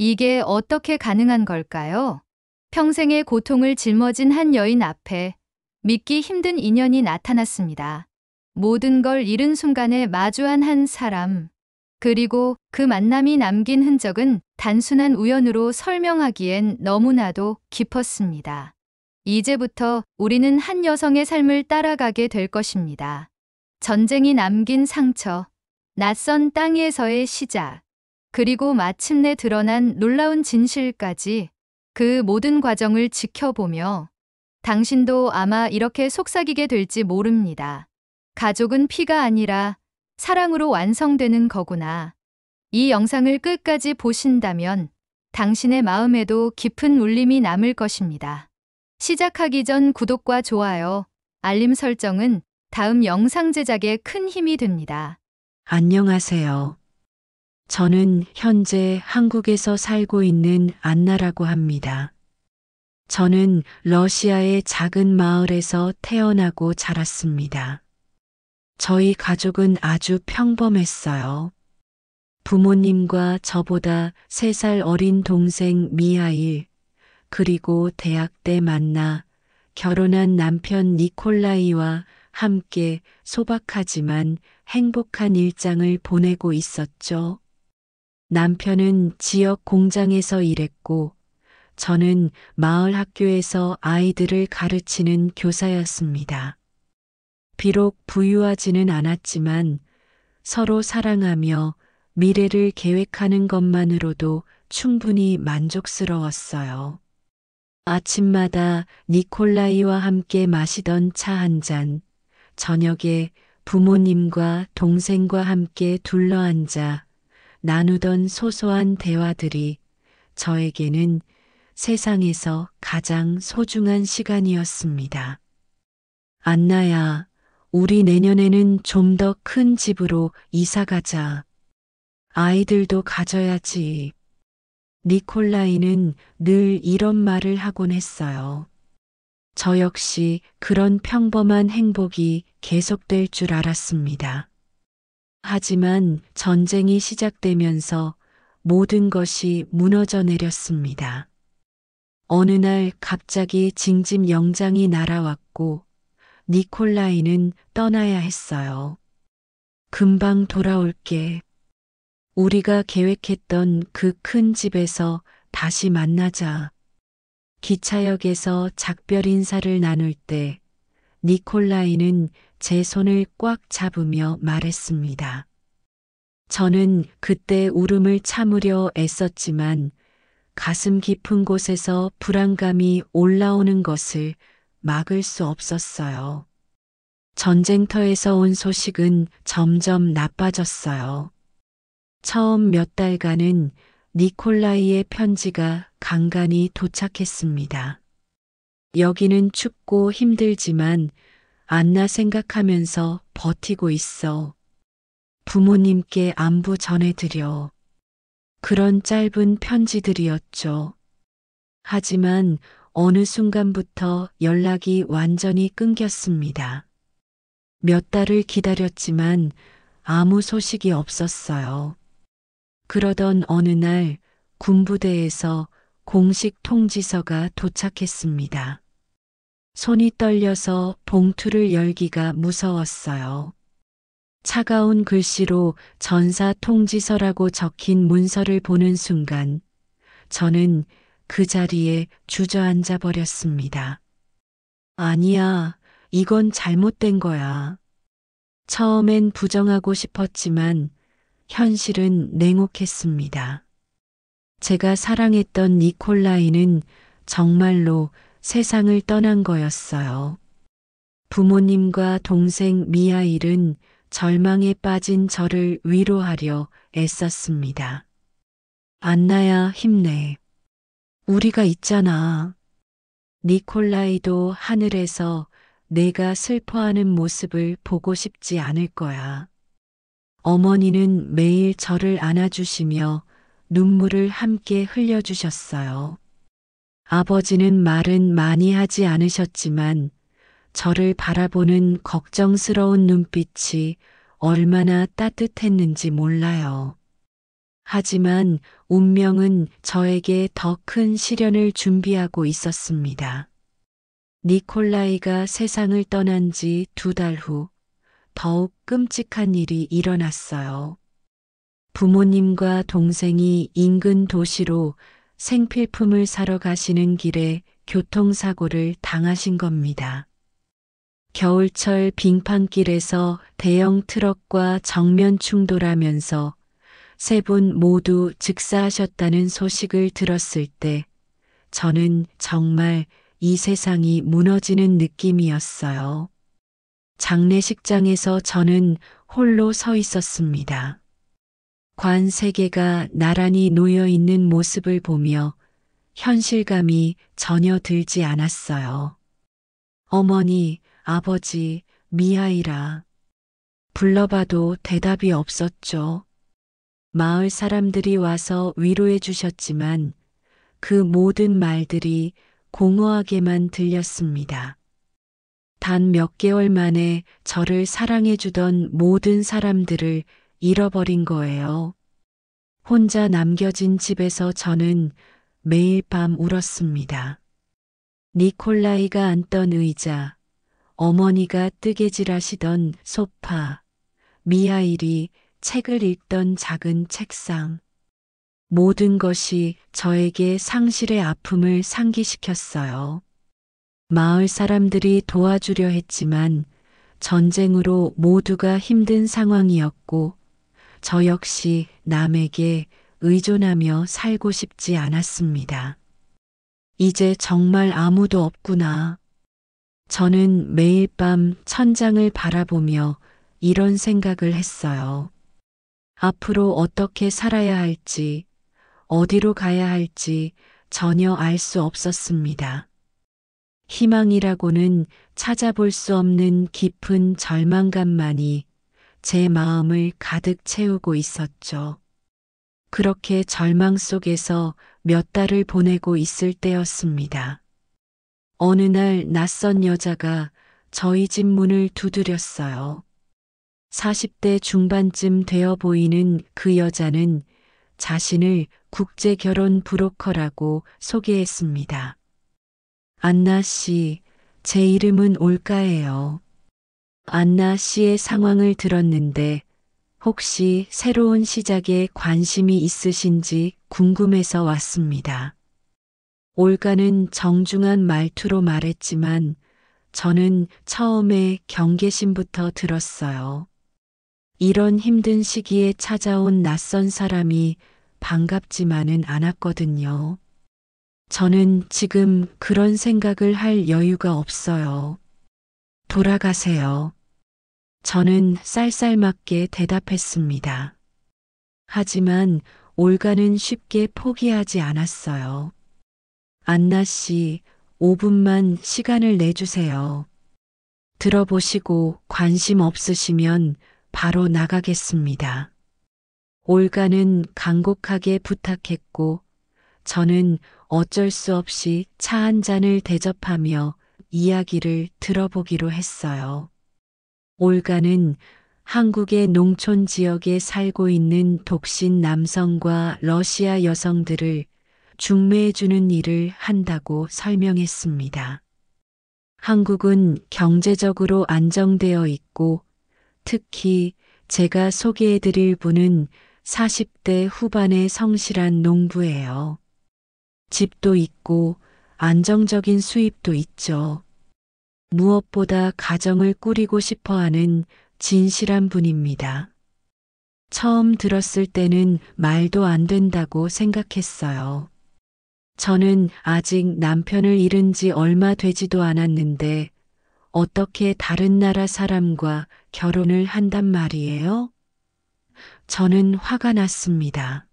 이게 어떻게 가능한 걸까요? 평생의 고통을 짊어진 한 여인 앞에 믿기 힘든 인연이 나타났습니다. 모든 걸 잃은 순간에 마주한 한 사람, 그리고 그 만남이 남긴 흔적은 단순한 우연으로 설명하기엔 너무나도 깊었습니다. 이제부터 우리는 한 여성의 삶을 따라가게 될 것입니다. 전쟁이 남긴 상처, 낯선 땅에서의 시작, 그리고 마침내 드러난 놀라운 진실까지 그 모든 과정을 지켜보며 당신도 아마 이렇게 속삭이게 될지 모릅니다. 가족은 피가 아니라 사랑으로 완성되는 거구나. 이 영상을 끝까지 보신다면 당신의 마음에도 깊은 울림이 남을 것입니다. 시작하기 전 구독과 좋아요, 알림 설정은 다음 영상 제작에 큰 힘이 됩니다. 안녕하세요. 저는 현재 한국에서 살고 있는 안나라고 합니다. 저는 러시아의 작은 마을에서 태어나고 자랐습니다. 저희 가족은 아주 평범했어요. 부모님과 저보다 3살 어린 동생 미하일, 그리고 대학 때 만나 결혼한 남편 니콜라이와 함께 소박하지만 행복한 일상을 보내고 있었죠. 남편은 지역 공장에서 일했고, 저는 마을 학교에서 아이들을 가르치는 교사였습니다. 비록 부유하지는 않았지만 서로 사랑하며 미래를 계획하는 것만으로도 충분히 만족스러웠어요. 아침마다 니콜라이와 함께 마시던 차 한 잔, 저녁에 부모님과 동생과 함께 둘러앉아 나누던 소소한 대화들이 저에게는 세상에서 가장 소중한 시간이었습니다. 안나야, 우리 내년에는 좀 더 큰 집으로 이사 가자. 아이들도 가져야지. 니콜라이는 늘 이런 말을 하곤 했어요. 저 역시 그런 평범한 행복이 계속될 줄 알았습니다. 하지만 전쟁이 시작되면서 모든 것이 무너져 내렸습니다. 어느 날 갑자기 징집 영장이 날아왔고 니콜라이는 떠나야 했어요. 금방 돌아올게. 우리가 계획했던 그 큰 집에서 다시 만나자. 기차역에서 작별 인사를 나눌 때 니콜라이는 제 손을 꽉 잡으며 말했습니다. 저는 그때 울음을 참으려 애썼지만 가슴 깊은 곳에서 불안감이 올라오는 것을 막을 수 없었어요. 전쟁터에서 온 소식은 점점 나빠졌어요. 처음 몇 달간은 니콜라이의 편지가 간간히 도착했습니다. 여기는 춥고 힘들지만 안나 생각하면서 버티고 있어. 부모님께 안부 전해드려. 그런 짧은 편지들이었죠. 하지만 어느 순간부터 연락이 완전히 끊겼습니다. 몇 달을 기다렸지만 아무 소식이 없었어요. 그러던 어느 날 군부대에서 공식 통지서가 도착했습니다. 손이 떨려서 봉투를 열기가 무서웠어요. 차가운 글씨로 전사 통지서라고 적힌 문서를 보는 순간 저는 그 자리에 주저앉아 버렸습니다. 아니야, 이건 잘못된 거야. 처음엔 부정하고 싶었지만 현실은 냉혹했습니다. 제가 사랑했던 니콜라이는 정말로 세상을 떠난 거였어요. 부모님과 동생 미하일은 절망에 빠진 저를 위로하려 애썼습니다. 안나야, 힘내. 우리가 있잖아. 니콜라이도 하늘에서 내가 슬퍼하는 모습을 보고 싶지 않을 거야. 어머니는 매일 저를 안아주시며 눈물을 함께 흘려주셨어요. 아버지는 말은 많이 하지 않으셨지만 저를 바라보는 걱정스러운 눈빛이 얼마나 따뜻했는지 몰라요. 하지만 운명은 저에게 더 큰 시련을 준비하고 있었습니다. 니콜라이가 세상을 떠난 지 2달 후 더욱 끔찍한 일이 일어났어요. 부모님과 동생이 인근 도시로 생필품을 사러 가시는 길에 교통사고를 당하신 겁니다. 겨울철 빙판길에서 대형 트럭과 정면 충돌하면서 3분 모두 즉사하셨다는 소식을 들었을 때 저는 정말 이 세상이 무너지는 느낌이었어요. 장례식장에서 저는 홀로 서 있었습니다. 관 3개가 나란히 놓여 있는 모습을 보며 현실감이 전혀 들지 않았어요. 어머니, 아버지, 미하이라. 불러봐도 대답이 없었죠. 마을 사람들이 와서 위로해 주셨지만 그 모든 말들이 공허하게만 들렸습니다. 단 몇 개월 만에 저를 사랑해 주던 모든 사람들을 잃어버린 거예요. 혼자 남겨진 집에서 저는 매일 밤 울었습니다. 니콜라이가 앉던 의자, 어머니가 뜨개질하시던 소파, 미하일이 책을 읽던 작은 책상. 모든 것이 저에게 상실의 아픔을 상기시켰어요. 마을 사람들이 도와주려 했지만 전쟁으로 모두가 힘든 상황이었고 저 역시 남에게 의존하며 살고 싶지 않았습니다. 이제 정말 아무도 없구나. 저는 매일 밤 천장을 바라보며 이런 생각을 했어요. 앞으로 어떻게 살아야 할지, 어디로 가야 할지 전혀 알 수 없었습니다. 희망이라고는 찾아볼 수 없는 깊은 절망감만이 제 마음을 가득 채우고 있었죠. 그렇게 절망 속에서 몇 달을 보내고 있을 때였습니다. 어느 날 낯선 여자가 저희 집 문을 두드렸어요. 40대 중반쯤 되어 보이는 그 여자는 자신을 국제 결혼 브로커라고 소개했습니다. 안나 씨, 제 이름은 올가예요. 안나 씨의 상황을 들었는데 혹시 새로운 시작에 관심이 있으신지 궁금해서 왔습니다. 올가는 정중한 말투로 말했지만 저는 처음에 경계심부터 들었어요. 이런 힘든 시기에 찾아온 낯선 사람이 반갑지만은 않았거든요. 저는 지금 그런 생각을 할 여유가 없어요. 돌아가세요. 저는 쌀쌀맞게 대답했습니다. 하지만 올가는 쉽게 포기하지 않았어요. 안나 씨, 5분만 시간을 내주세요. 들어보시고 관심 없으시면 바로 나가겠습니다. 올가는 간곡하게 부탁했고 저는 어쩔 수 없이 차 한 잔을 대접하며 이야기를 들어보기로 했어요. 올가는 한국의 농촌 지역에 살고 있는 독신 남성과 러시아 여성들을 중매해주는 일을 한다고 설명했습니다. 한국은 경제적으로 안정되어 있고 특히 제가 소개해드릴 분은 40대 후반의 성실한 농부예요. 집도 있고 안정적인 수입도 있죠. 무엇보다 가정을 꾸리고 싶어하는 진실한 분입니다. 처음 들었을 때는 말도 안 된다고 생각했어요. 저는 아직 남편을 잃은 지 얼마 되지도 않았는데 어떻게 다른 나라 사람과 결혼을 한단 말이에요? 저는 화가 났습니다.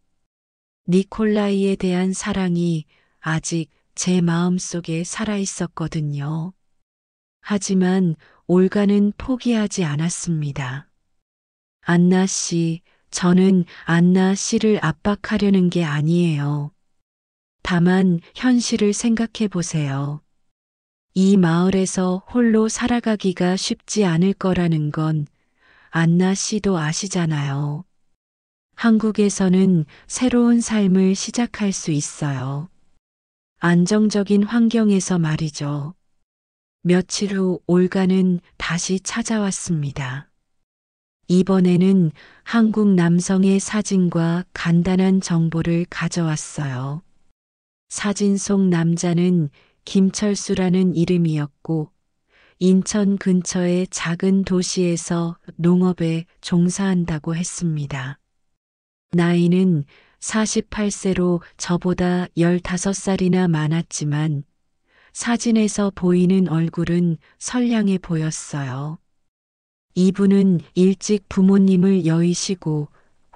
니콜라이에 대한 사랑이 아직 제 마음속에 살아 있었거든요. 하지만 올가는 포기하지 않았습니다. 안나 씨, 저는 안나 씨를 압박하려는 게 아니에요. 다만 현실을 생각해 보세요. 이 마을에서 홀로 살아가기가 쉽지 않을 거라는 건 안나 씨도 아시잖아요. 한국에서는 새로운 삶을 시작할 수 있어요. 안정적인 환경에서 말이죠. 며칠 후 올가는 다시 찾아왔습니다. 이번에는 한국 남성의 사진과 간단한 정보를 가져왔어요. 사진 속 남자는 김철수라는 이름이었고, 인천 근처의 작은 도시에서 농업에 종사한다고 했습니다. 나이는 48세로 저보다 15살이나 많았지만 사진에서 보이는 얼굴은 선량해 보였어요. 이분은 일찍 부모님을 여의시고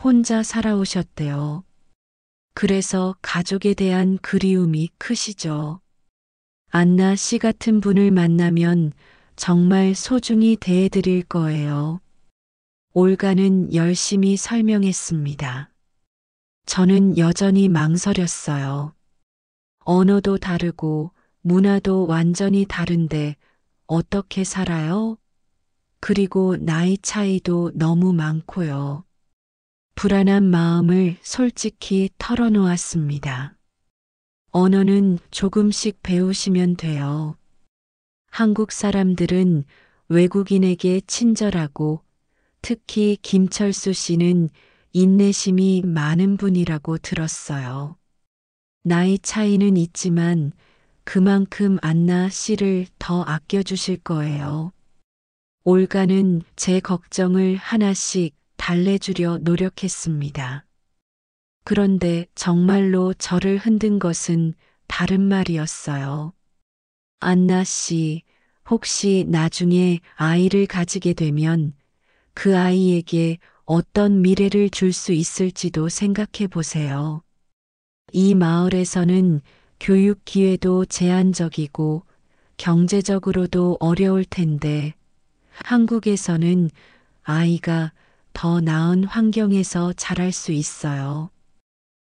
혼자 살아오셨대요. 그래서 가족에 대한 그리움이 크시죠. 안나 씨 같은 분을 만나면 정말 소중히 대해드릴 거예요. 올가는 열심히 설명했습니다. 저는 여전히 망설였어요. 언어도 다르고 문화도 완전히 다른데 어떻게 살아요? 그리고 나이 차이도 너무 많고요. 불안한 마음을 솔직히 털어놓았습니다. 언어는 조금씩 배우시면 돼요. 한국 사람들은 외국인에게 친절하고 특히 김철수 씨는 인내심이 많은 분이라고 들었어요. 나이 차이는 있지만 그만큼 안나 씨를 더 아껴주실 거예요. 올가는 제 걱정을 하나씩 달래주려 노력했습니다. 그런데 정말로 저를 흔든 것은 다른 말이었어요. 안나 씨, 혹시 나중에 아이를 가지게 되면 그 아이에게 어떤 미래를 줄 수 있을지도 생각해 보세요. 이 마을에서는 교육 기회도 제한적이고 경제적으로도 어려울 텐데 한국에서는 아이가 더 나은 환경에서 자랄 수 있어요.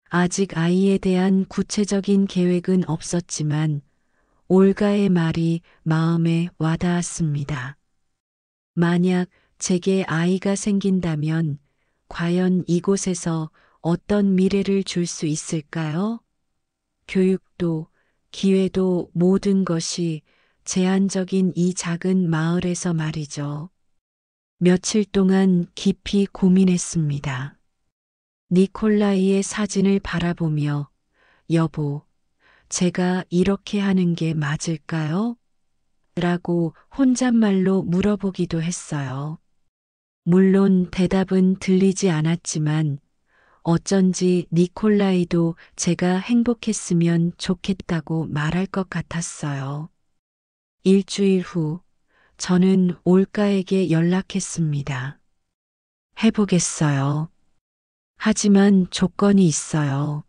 아직 아이에 대한 구체적인 계획은 없었지만 올가의 말이 마음에 와닿았습니다. 만약 제게 아이가 생긴다면 과연 이곳에서 어떤 미래를 줄 수 있을까요? 교육도 기회도 모든 것이 제한적인 이 작은 마을에서 말이죠. 며칠 동안 깊이 고민했습니다. 니콜라이의 사진을 바라보며 여보, 제가 이렇게 하는 게 맞을까요? 라고 혼잣말로 물어보기도 했어요. 물론 대답은 들리지 않았지만 어쩐지 니콜라이도 제가 행복했으면 좋겠다고 말할 것 같았어요. 일주일 후 저는 올가에게 연락했습니다. 해보겠어요. 하지만 조건이 있어요.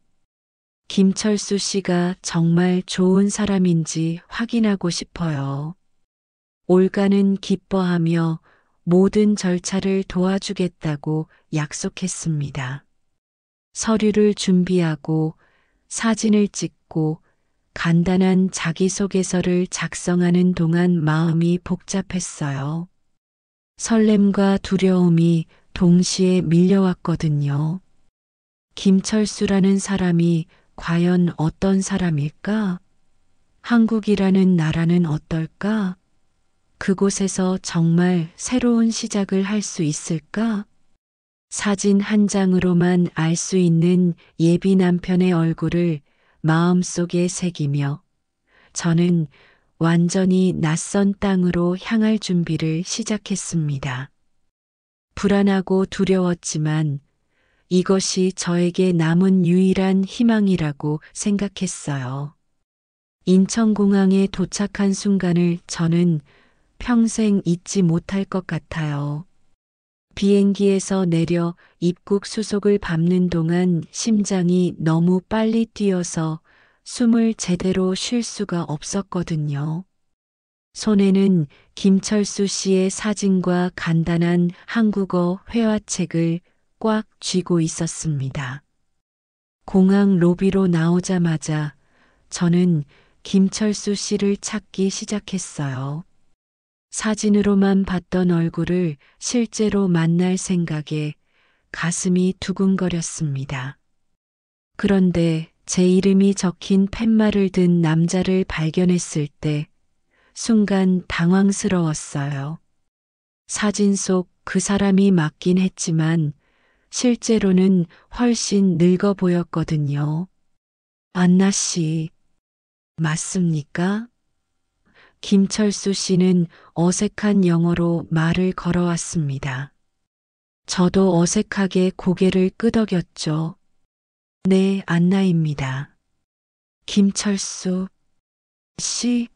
김철수 씨가 정말 좋은 사람인지 확인하고 싶어요. 올가는 기뻐하며 모든 절차를 도와주겠다고 약속했습니다. 서류를 준비하고 사진을 찍고 간단한 자기소개서를 작성하는 동안 마음이 복잡했어요. 설렘과 두려움이 동시에 밀려왔거든요. 김철수라는 사람이 과연 어떤 사람일까? 한국이라는 나라는 어떨까? 그곳에서 정말 새로운 시작을 할 수 있을까? 사진 한 장으로만 알 수 있는 예비 남편의 얼굴을 마음속에 새기며 저는 완전히 낯선 땅으로 향할 준비를 시작했습니다. 불안하고 두려웠지만 이것이 저에게 남은 유일한 희망이라고 생각했어요. 인천공항에 도착한 순간을 저는 평생 잊지 못할 것 같아요. 비행기에서 내려 입국 수속을 밟는 동안 심장이 너무 빨리 뛰어서 숨을 제대로 쉴 수가 없었거든요. 손에는 김철수 씨의 사진과 간단한 한국어 회화책을 꽉 쥐고 있었습니다. 공항 로비로 나오자마자 저는 김철수 씨를 찾기 시작했어요. 사진으로만 봤던 얼굴을 실제로 만날 생각에 가슴이 두근거렸습니다. 그런데 제 이름이 적힌 팻말을 든 남자를 발견했을 때 순간 당황스러웠어요. 사진 속 그 사람이 맞긴 했지만 실제로는 훨씬 늙어 보였거든요. 안나 씨, 맞습니까? 김철수 씨는 어색한 영어로 말을 걸어왔습니다. 저도 어색하게 고개를 끄덕였죠. 네, 안나입니다. 김철수 씨.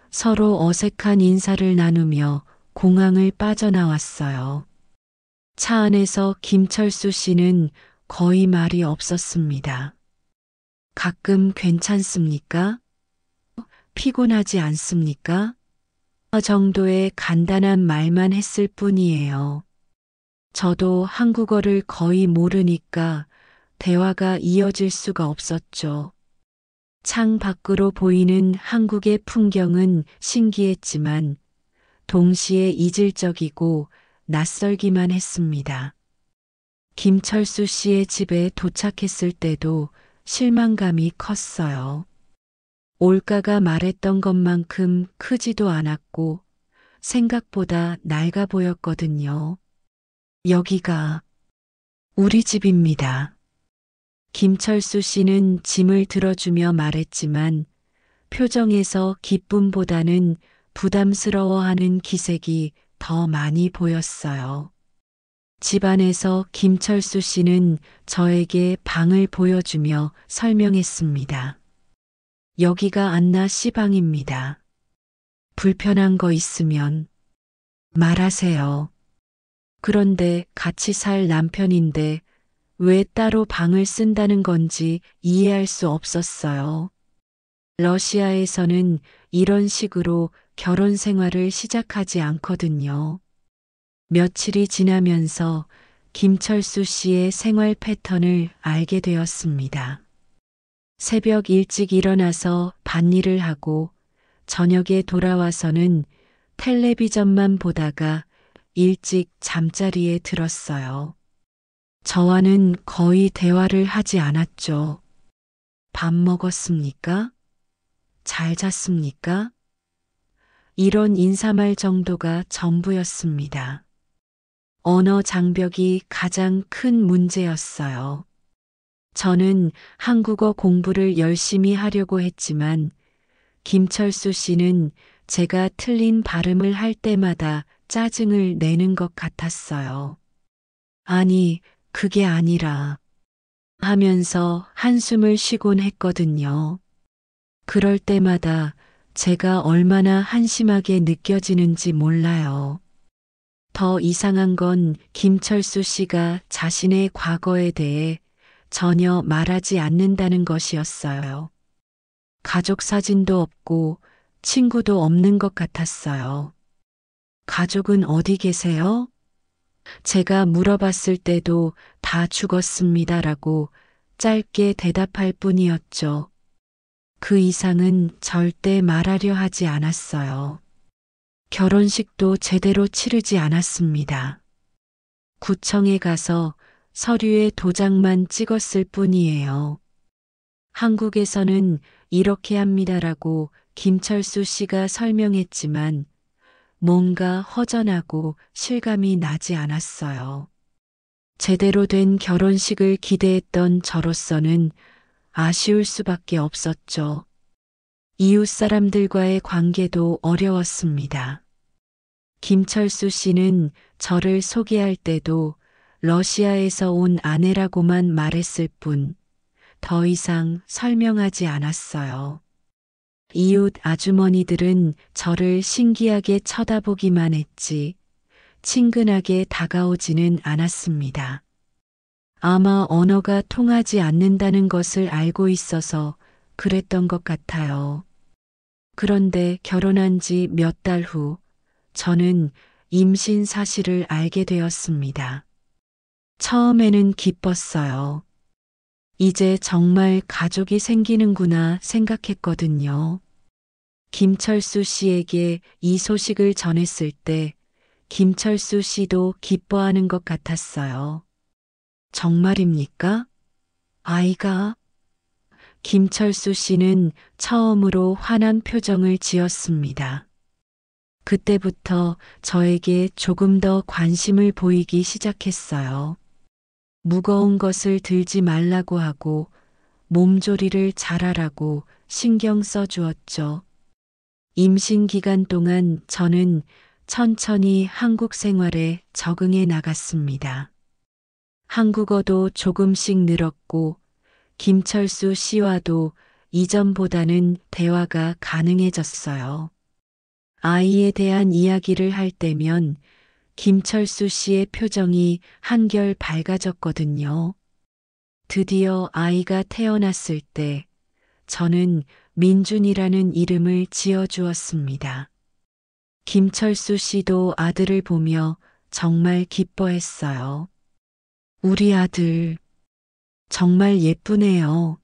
서로 어색한 인사를 나누며 공항을 빠져나왔어요. 차 안에서 김철수 씨는 거의 말이 없었습니다. 가끔 괜찮습니까? 피곤하지 않습니까? 정도의 간단한 말만 했을 뿐이에요. 저도 한국어를 거의 모르니까 대화가 이어질 수가 없었죠. 창 밖으로 보이는 한국의 풍경은 신기했지만 동시에 이질적이고 낯설기만 했습니다. 김철수 씨의 집에 도착했을 때도 실망감이 컸어요. 올가가 말했던 것만큼 크지도 않았고 생각보다 낡아 보였거든요. 여기가 우리 집입니다. 김철수 씨는 짐을 들어주며 말했지만 표정에서 기쁨보다는 부담스러워하는 기색이 더 많이 보였어요. 집 안에서 김철수 씨는 저에게 방을 보여주며 설명했습니다. 여기가 안나 씨 방입니다. 불편한 거 있으면 말하세요. 그런데 같이 살 남편인데 왜 따로 방을 쓴다는 건지 이해할 수 없었어요. 러시아에서는 이런 식으로 결혼 생활을 시작하지 않거든요. 며칠이 지나면서 김철수 씨의 생활 패턴을 알게 되었습니다. 새벽 일찍 일어나서 밭일을 하고 저녁에 돌아와서는 텔레비전만 보다가 일찍 잠자리에 들었어요. 저와는 거의 대화를 하지 않았죠. 밥 먹었습니까? 잘 잤습니까? 이런 인사말 정도가 전부였습니다. 언어 장벽이 가장 큰 문제였어요. 저는 한국어 공부를 열심히 하려고 했지만 김철수 씨는 제가 틀린 발음을 할 때마다 짜증을 내는 것 같았어요. 아니, 그게 아니라 하면서 한숨을 쉬곤 했거든요. 그럴 때마다 제가 얼마나 한심하게 느껴지는지 몰라요. 더 이상한 건 김철수 씨가 자신의 과거에 대해 전혀 말하지 않는다는 것이었어요. 가족 사진도 없고 친구도 없는 것 같았어요. 가족은 어디 계세요? 제가 물어봤을 때도 다 죽었습니다라고 짧게 대답할 뿐이었죠. 그 이상은 절대 말하려 하지 않았어요. 결혼식도 제대로 치르지 않았습니다. 구청에 가서 서류에 도장만 찍었을 뿐이에요. 한국에서는 이렇게 합니다라고 김철수 씨가 설명했지만 뭔가 허전하고 실감이 나지 않았어요. 제대로 된 결혼식을 기대했던 저로서는 아쉬울 수밖에 없었죠. 이웃 사람들과의 관계도 어려웠습니다. 김철수 씨는 저를 소개할 때도 러시아에서 온 아내라고만 말했을 뿐 더 이상 설명하지 않았어요. 이웃 아주머니들은 저를 신기하게 쳐다보기만 했지 친근하게 다가오지는 않았습니다. 아마 언어가 통하지 않는다는 것을 알고 있어서 그랬던 것 같아요. 그런데 결혼한 지 몇 달 후 저는 임신 사실을 알게 되었습니다. 처음에는 기뻤어요. 이제 정말 가족이 생기는구나 생각했거든요. 김철수 씨에게 이 소식을 전했을 때 김철수 씨도 기뻐하는 것 같았어요. 정말입니까? 아이가? 김철수 씨는 처음으로 환한 표정을 지었습니다. 그때부터 저에게 조금 더 관심을 보이기 시작했어요. 무거운 것을 들지 말라고 하고 몸조리를 잘하라고 신경 써 주었죠. 임신 기간 동안 저는 천천히 한국 생활에 적응해 나갔습니다. 한국어도 조금씩 늘었고 김철수 씨와도 이전보다는 대화가 가능해졌어요. 아이에 대한 이야기를 할 때면 김철수 씨의 표정이 한결 밝아졌거든요. 드디어 아이가 태어났을 때 저는 민준이라는 이름을 지어주었습니다. 김철수 씨도 아들을 보며 정말 기뻐했어요. 우리 아들 정말 예쁘네요.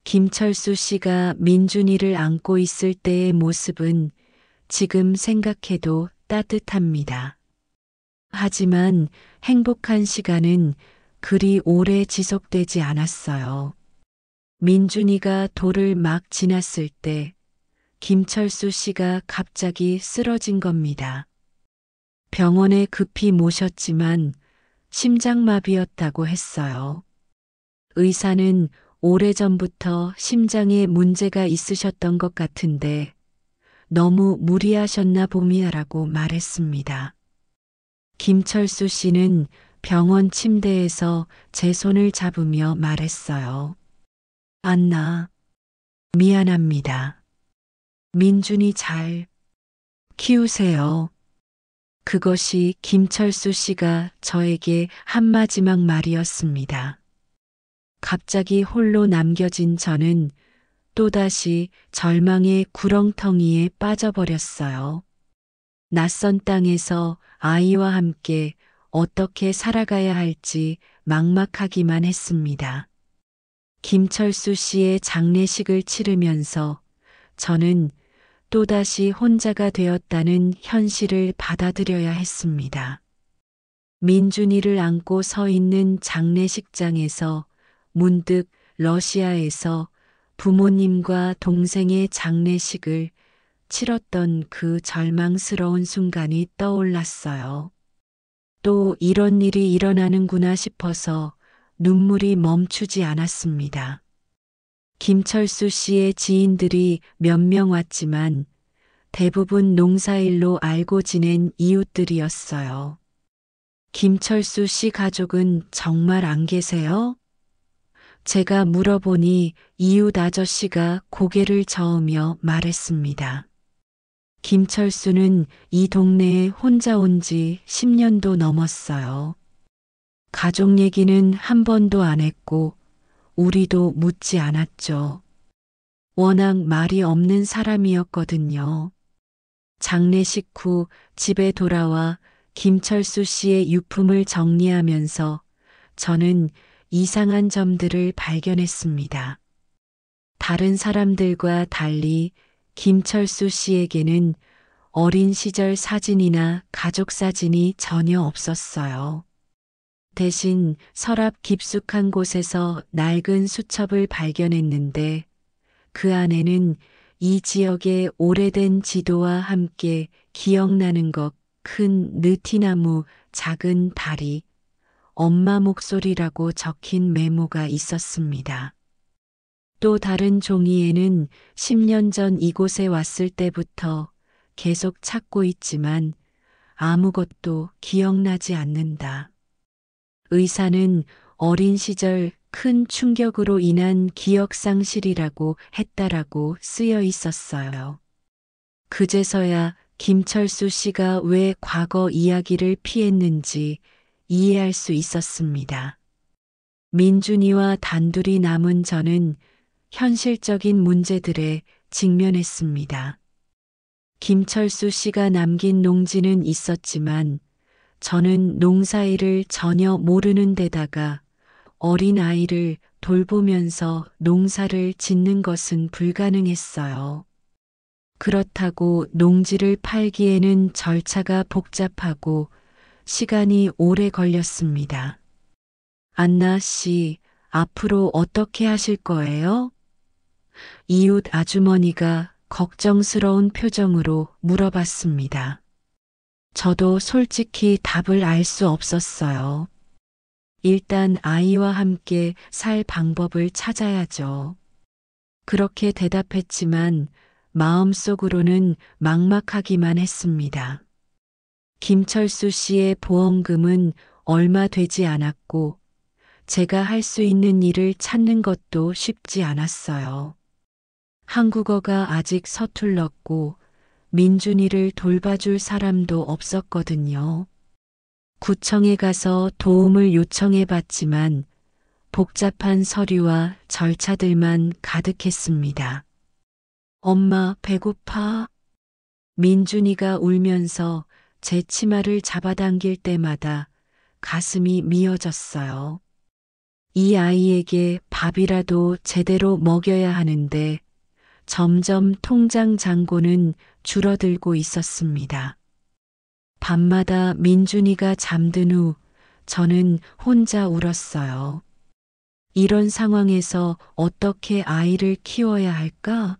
김철수 씨가 민준이를 안고 있을 때의 모습은 지금 생각해도 따뜻합니다. 하지만 행복한 시간은 그리 오래 지속되지 않았어요. 민준이가 돌을 막 지났을 때 김철수 씨가 갑자기 쓰러진 겁니다. 병원에 급히 모셨지만 심장마비였다고 했어요. 의사는 오래전부터 심장에 문제가 있으셨던 것 같은데 너무 무리하셨나 봄이야라고 말했습니다. 김철수 씨는 병원 침대에서 제 손을 잡으며 말했어요. 안나, 미안합니다. 민준이 잘 키우세요. 그것이 김철수 씨가 저에게 한 마지막 말이었습니다. 갑자기 홀로 남겨진 저는 또다시 절망의 구렁텅이에 빠져버렸어요. 낯선 땅에서 아이와 함께 어떻게 살아가야 할지 막막하기만 했습니다. 김철수 씨의 장례식을 치르면서 저는 또다시 혼자가 되었다는 현실을 받아들여야 했습니다. 민준이를 안고 서 있는 장례식장에서 문득 러시아에서 부모님과 동생의 장례식을 치렀던 그 절망스러운 순간이 떠올랐어요. 또 이런 일이 일어나는구나 싶어서 눈물이 멈추지 않았습니다. 김철수 씨의 지인들이 몇 명 왔지만 대부분 농사일로 알고 지낸 이웃들이었어요. 김철수 씨 가족은 정말 안 계세요? 제가 물어보니 이웃 아저씨가 고개를 저으며 말했습니다. 김철수는 이 동네에 혼자 온 지 10년도 넘었어요. 가족 얘기는 한 번도 안 했고 우리도 묻지 않았죠. 워낙 말이 없는 사람이었거든요. 장례식 후 집에 돌아와 김철수 씨의 유품을 정리하면서 저는 이상한 점들을 발견했습니다. 다른 사람들과 달리 김철수 씨에게는 어린 시절 사진이나 가족 사진이 전혀 없었어요. 대신 서랍 깊숙한 곳에서 낡은 수첩을 발견했는데 그 안에는 이 지역의 오래된 지도와 함께 기억나는 것, 큰 느티나무, 작은 다리, 엄마 목소리라고 적힌 메모가 있었습니다. 또 다른 종이에는 10년 전 이곳에 왔을 때부터 계속 찾고 있지만 아무것도 기억나지 않는다. 의사는 어린 시절 큰 충격으로 인한 기억 상실이라고 했다라고 쓰여 있었어요. 그제서야 김철수 씨가 왜 과거 이야기를 피했는지 이해할 수 있었습니다. 민준이와 단둘이 남은 저는 현실적인 문제들에 직면했습니다. 김철수 씨가 남긴 농지는 있었지만 저는 농사일을 전혀 모르는 데다가 어린 아이를 돌보면서 농사를 짓는 것은 불가능했어요. 그렇다고 농지를 팔기에는 절차가 복잡하고 시간이 오래 걸렸습니다. 안나 씨, 앞으로 어떻게 하실 거예요? 이웃 아주머니가 걱정스러운 표정으로 물어봤습니다. 저도 솔직히 답을 알 수 없었어요. 일단 아이와 함께 살 방법을 찾아야죠. 그렇게 대답했지만 마음속으로는 막막하기만 했습니다. 김철수 씨의 보험금은 얼마 되지 않았고 제가 할 수 있는 일을 찾는 것도 쉽지 않았어요. 한국어가 아직 서툴렀고 민준이를 돌봐줄 사람도 없었거든요. 구청에 가서 도움을 요청해 봤지만 복잡한 서류와 절차들만 가득했습니다. 엄마 배고파? 민준이가 울면서 제 치마를 잡아당길 때마다 가슴이 미어졌어요. 이 아이에게 밥이라도 제대로 먹여야 하는데 점점 통장 잔고는 줄어들고 있었습니다. 밤마다 민준이가 잠든 후 저는 혼자 울었어요. 이런 상황에서 어떻게 아이를 키워야 할까?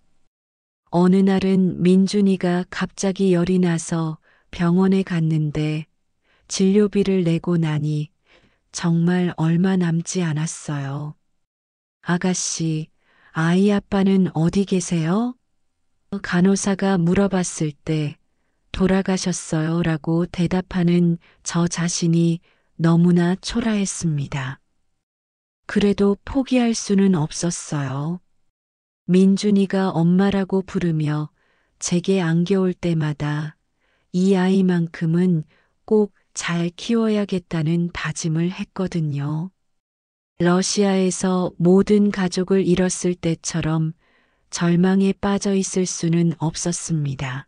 어느 날은 민준이가 갑자기 열이 나서 병원에 갔는데 진료비를 내고 나니 정말 얼마 남지 않았어요. 아가씨, 아이 아빠는 어디 계세요? 간호사가 물어봤을 때 돌아가셨어요 라고 대답하는 저 자신이 너무나 초라했습니다. 그래도 포기할 수는 없었어요. 민준이가 엄마라고 부르며 제게 안겨올 때마다 이 아이만큼은 꼭 잘 키워야겠다는 다짐을 했거든요. 러시아에서 모든 가족을 잃었을 때처럼 절망에 빠져 있을 수는 없었습니다.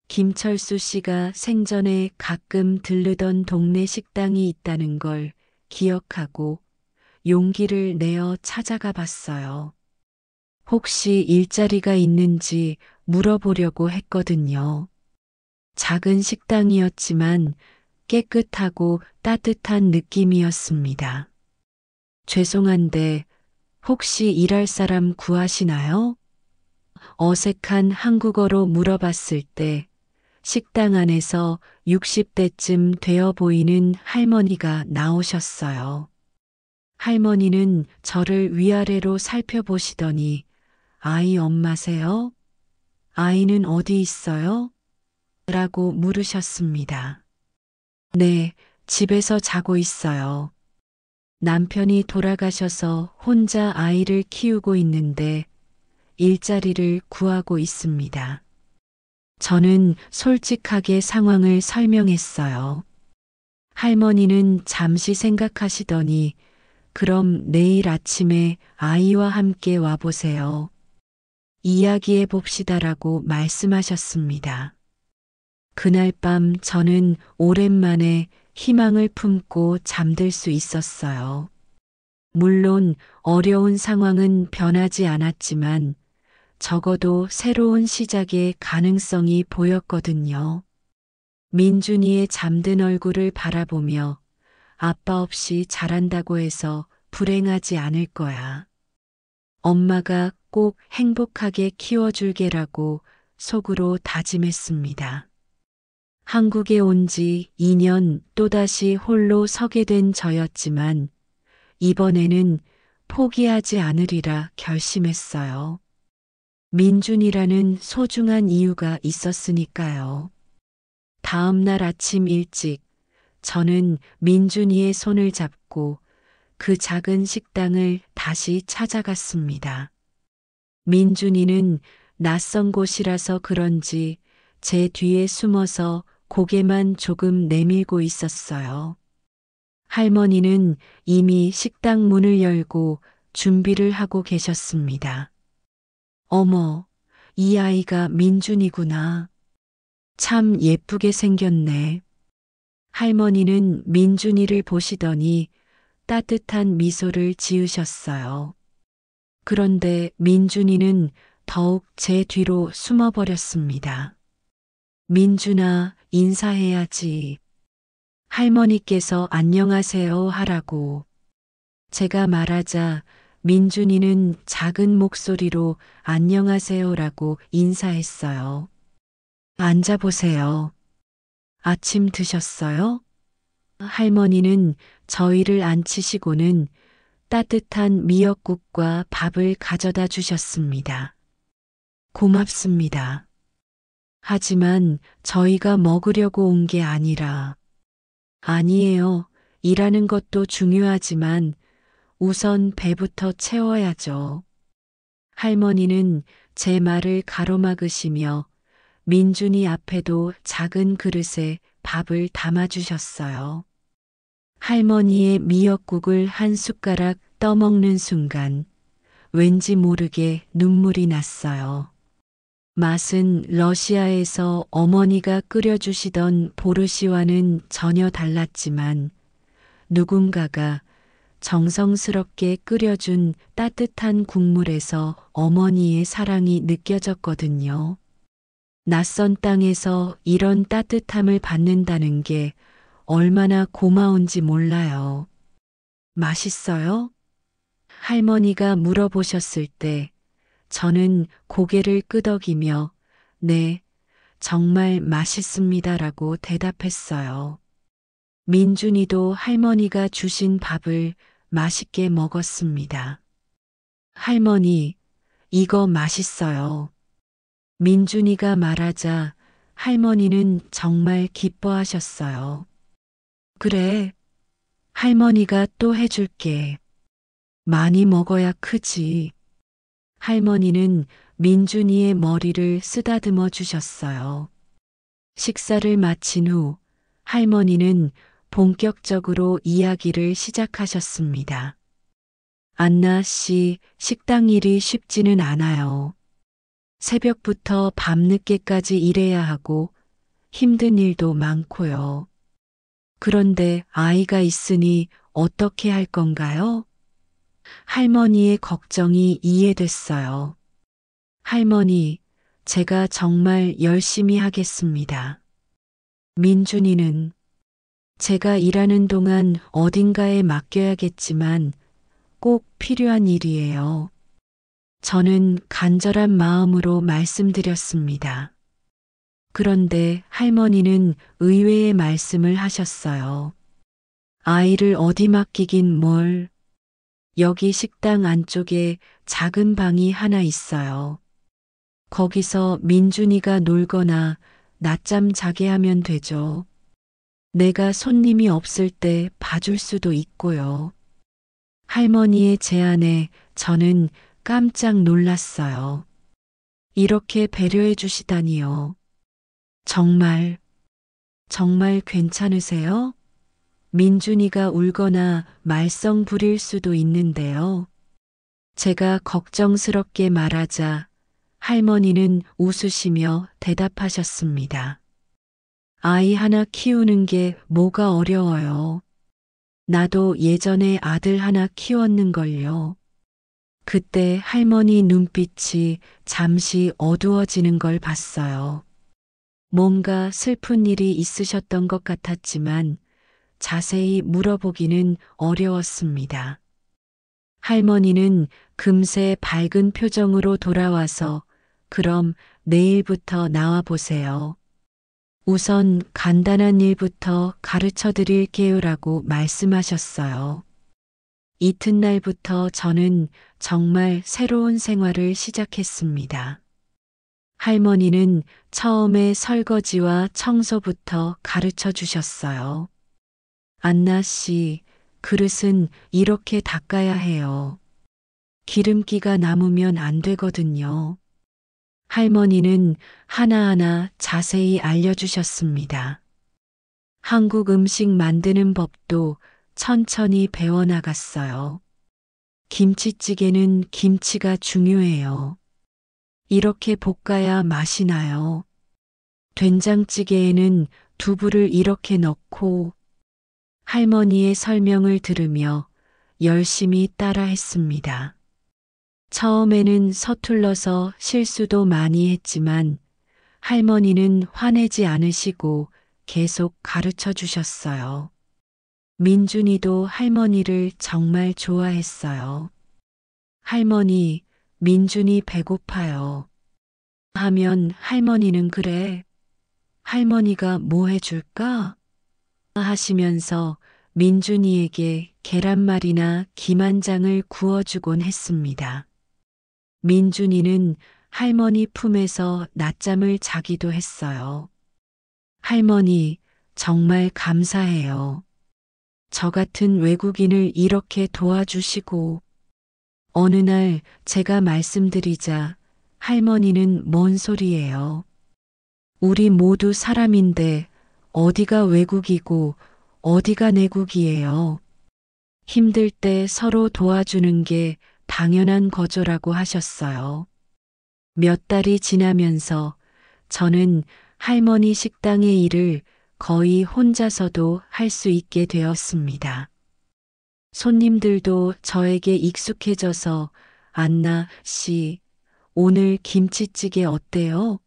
김철수 씨가 생전에 가끔 들르던 동네 식당이 있다는 걸 기억하고 용기를 내어 찾아가 봤어요. 혹시 일자리가 있는지 물어보려고 했거든요. 작은 식당이었지만 깨끗하고 따뜻한 느낌이었습니다. 죄송한데 혹시 일할 사람 구하시나요? 어색한 한국어로 물어봤을 때 식당 안에서 60대쯤 되어 보이는 할머니가 나오셨어요. 할머니는 저를 위아래로 살펴보시더니 아이 엄마세요? 아이는 어디 있어요? 라고 물으셨습니다. 네, 집에서 자고 있어요. 남편이 돌아가셔서 혼자 아이를 키우고 있는데 일자리를 구하고 있습니다. 저는 솔직하게 상황을 설명했어요. 할머니는 잠시 생각하시더니 그럼 내일 아침에 아이와 함께 와보세요. 이야기해 봅시다라고 말씀하셨습니다. 그날 밤 저는 오랜만에 희망을 품고 잠들 수 있었어요. 물론 어려운 상황은 변하지 않았지만 적어도 새로운 시작의 가능성이 보였거든요. 민준이의 잠든 얼굴을 바라보며 아빠 없이 자란다고 해서 불행하지 않을 거야. 엄마가 꼭 행복하게 키워줄게라고 속으로 다짐했습니다. 한국에 온 지 2년 또다시 홀로 서게 된 저였지만 이번에는 포기하지 않으리라 결심했어요. 민준이라는 소중한 이유가 있었으니까요. 다음 날 아침 일찍 저는 민준이의 손을 잡고 그 작은 식당을 다시 찾아갔습니다. 민준이는 낯선 곳이라서 그런지 제 뒤에 숨어서 고개만 조금 내밀고 있었어요. 할머니는 이미 식당 문을 열고 준비를 하고 계셨습니다. 어머, 이 아이가 민준이구나. 참 예쁘게 생겼네. 할머니는 민준이를 보시더니 따뜻한 미소를 지으셨어요. 그런데 민준이는 더욱 제 뒤로 숨어버렸습니다. 민준아, 인사해야지. 할머니께서 안녕하세요 하라고. 제가 말하자 민준이는 작은 목소리로 안녕하세요라고 인사했어요. 앉아보세요. 아침 드셨어요? 할머니는 저희를 앉히시고는 따뜻한 미역국과 밥을 가져다 주셨습니다. 고맙습니다. 하지만 저희가 먹으려고 온 게 아니라, 아니에요. 일하는 것도 중요하지만 우선 배부터 채워야죠. 할머니는 제 말을 가로막으시며 민준이 앞에도 작은 그릇에 밥을 담아주셨어요. 할머니의 미역국을 한 숟가락 떠먹는 순간 왠지 모르게 눈물이 났어요. 맛은 러시아에서 어머니가 끓여주시던 보르시와는 전혀 달랐지만 누군가가 정성스럽게 끓여준 따뜻한 국물에서 어머니의 사랑이 느껴졌거든요. 낯선 땅에서 이런 따뜻함을 받는다는 게 얼마나 고마운지 몰라요. 맛있어요? 할머니가 물어보셨을 때 저는 고개를 끄덕이며 네, 정말 맛있습니다라고 대답했어요. 민준이도 할머니가 주신 밥을 맛있게 먹었습니다. 할머니, 이거 맛있어요. 민준이가 말하자 할머니는 정말 기뻐하셨어요. 그래, 할머니가 또 해줄게. 많이 먹어야 크지. 할머니는 민준이의 머리를 쓰다듬어 주셨어요. 식사를 마친 후 할머니는 본격적으로 이야기를 시작하셨습니다. 안나 씨, 식당 일이 쉽지는 않아요. 새벽부터 밤늦게까지 일해야 하고 힘든 일도 많고요. 그런데 아이가 있으니 어떻게 할 건가요? 할머니의 걱정이 이해됐어요. 할머니, 제가 정말 열심히 하겠습니다. 민준이는 제가 일하는 동안 어딘가에 맡겨야겠지만 꼭 필요한 일이에요. 저는 간절한 마음으로 말씀드렸습니다. 그런데 할머니는 의외의 말씀을 하셨어요. 아이를 어디 맡기긴 뭘. 여기 식당 안쪽에 작은 방이 하나 있어요. 거기서 민준이가 놀거나 낮잠 자게 하면 되죠. 내가 손님이 없을 때 봐줄 수도 있고요. 할머니의 제안에 저는 깜짝 놀랐어요. 이렇게 배려해 주시다니요. 정말 괜찮으세요? 민준이가 울거나 말썽 부릴 수도 있는데요. 제가 걱정스럽게 말하자 할머니는 웃으시며 대답하셨습니다. 아이 하나 키우는 게 뭐가 어려워요. 나도 예전에 아들 하나 키웠는걸요. 그때 할머니 눈빛이 잠시 어두워지는 걸 봤어요. 뭔가 슬픈 일이 있으셨던 것 같았지만 자세히 물어보기는 어려웠습니다. 할머니는 금세 밝은 표정으로 돌아와서 그럼 내일부터 나와 보세요. 우선 간단한 일부터 가르쳐 드릴게요라고 말씀하셨어요. 이튿날부터 저는 정말 새로운 생활을 시작했습니다. 할머니는 처음에 설거지와 청소부터 가르쳐 주셨어요. 안나 씨, 그릇은 이렇게 닦아야 해요. 기름기가 남으면 안 되거든요. 할머니는 하나하나 자세히 알려주셨습니다. 한국 음식 만드는 법도 천천히 배워나갔어요. 김치찌개는 김치가 중요해요. 이렇게 볶아야 맛이 나요. 된장찌개에는 두부를 이렇게 넣고 할머니의 설명을 들으며 열심히 따라했습니다. 처음에는 서툴러서 실수도 많이 했지만 할머니는 화내지 않으시고 계속 가르쳐 주셨어요. 민준이도 할머니를 정말 좋아했어요. 할머니, 민준이 배고파요. 하면 할머니는 그래. 할머니가 뭐 해줄까? 하시면서 민준이에게 계란말이나 김한장을 구워주곤 했습니다. 민준이는 할머니 품에서 낮잠을 자기도 했어요. 할머니, 정말 감사해요. 저 같은 외국인을 이렇게 도와주시고, 어느 날 제가 말씀드리자 할머니는 뭔 소리예요. 우리 모두 사람인데 어디가 외국이고 어디가 내국이에요. 힘들 때 서로 도와주는 게 당연한 거죠라고 하셨어요. 몇 달이 지나면서 저는 할머니 식당의 일을 거의 혼자서도 할 수 있게 되었습니다. 손님들도 저에게 익숙해져서 안나 씨, 오늘 김치찌개 어때요?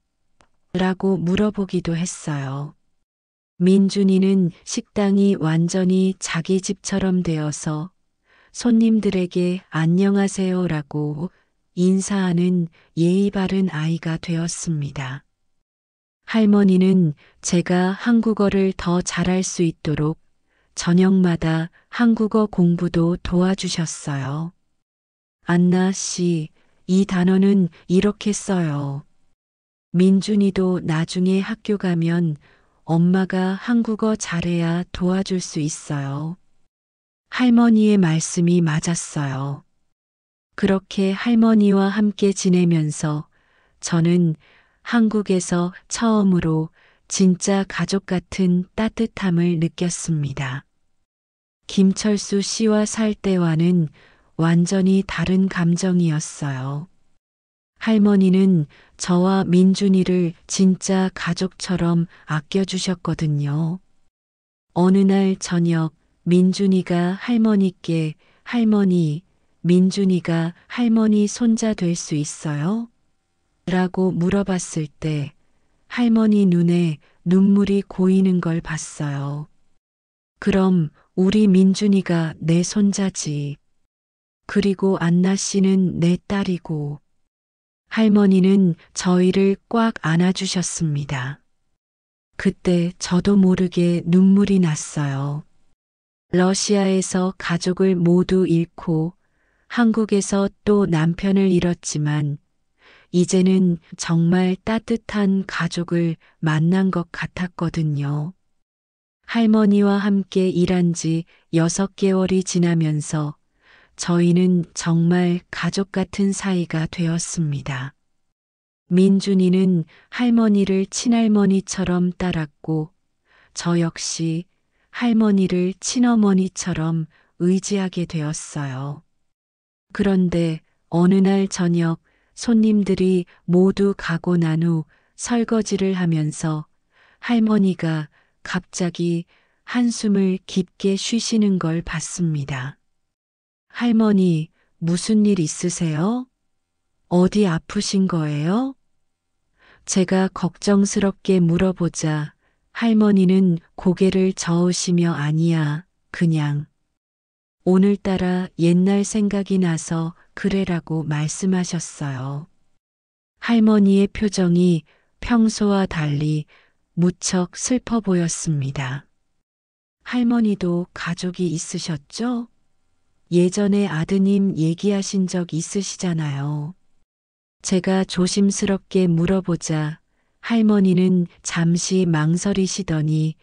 라고 물어보기도 했어요. 민준이는 식당이 완전히 자기 집처럼 되어서 손님들에게 안녕하세요라고 인사하는 예의 바른 아이가 되었습니다. 할머니는 제가 한국어를 더 잘할 수 있도록 저녁마다 한국어 공부도 도와주셨어요. 안나 씨, 이 단어는 이렇게 써요. 민준이도 나중에 학교 가면 엄마가 한국어 잘해야 도와줄 수 있어요. 할머니의 말씀이 맞았어요. 그렇게 할머니와 함께 지내면서 저는 한국에서 처음으로 진짜 가족 같은 따뜻함을 느꼈습니다. 김철수 씨와 살 때와는 완전히 다른 감정이었어요. 할머니는 저와 민준이를 진짜 가족처럼 아껴주셨거든요. 어느 날 저녁 민준이가 할머니께 할머니, 민준이가 할머니 손자 될 수 있어요? 라고 물어봤을 때 할머니 눈에 눈물이 고이는 걸 봤어요. 그럼 우리 민준이가 내 손자지. 그리고 안나 씨는 내 딸이고. 할머니는 저희를 꽉 안아주셨습니다. 그때 저도 모르게 눈물이 났어요. 러시아에서 가족을 모두 잃고 한국에서 또 남편을 잃었지만 이제는 정말 따뜻한 가족을 만난 것 같았거든요. 할머니와 함께 일한 지 6개월이 지나면서 저희는 정말 가족 같은 사이가 되었습니다. 민준이는 할머니를 친할머니처럼 따랐고 저 역시 할머니를 친어머니처럼 의지하게 되었어요. 그런데 어느 날 저녁 손님들이 모두 가고 난 후 설거지를 하면서 할머니가 갑자기 한숨을 깊게 쉬시는 걸 봤습니다. 할머니, 무슨 일 있으세요? 어디 아프신 거예요? 제가 걱정스럽게 물어보자 할머니는 고개를 저으시며 아니야, 그냥. 오늘따라 옛날 생각이 나서 그래라고 말씀하셨어요. 할머니의 표정이 평소와 달리 무척 슬퍼 보였습니다. 할머니도 가족이 있으셨죠? 예전에 아드님 얘기하신 적 있으시잖아요. 제가 조심스럽게 물어보자 할머니는 잠시 망설이시더니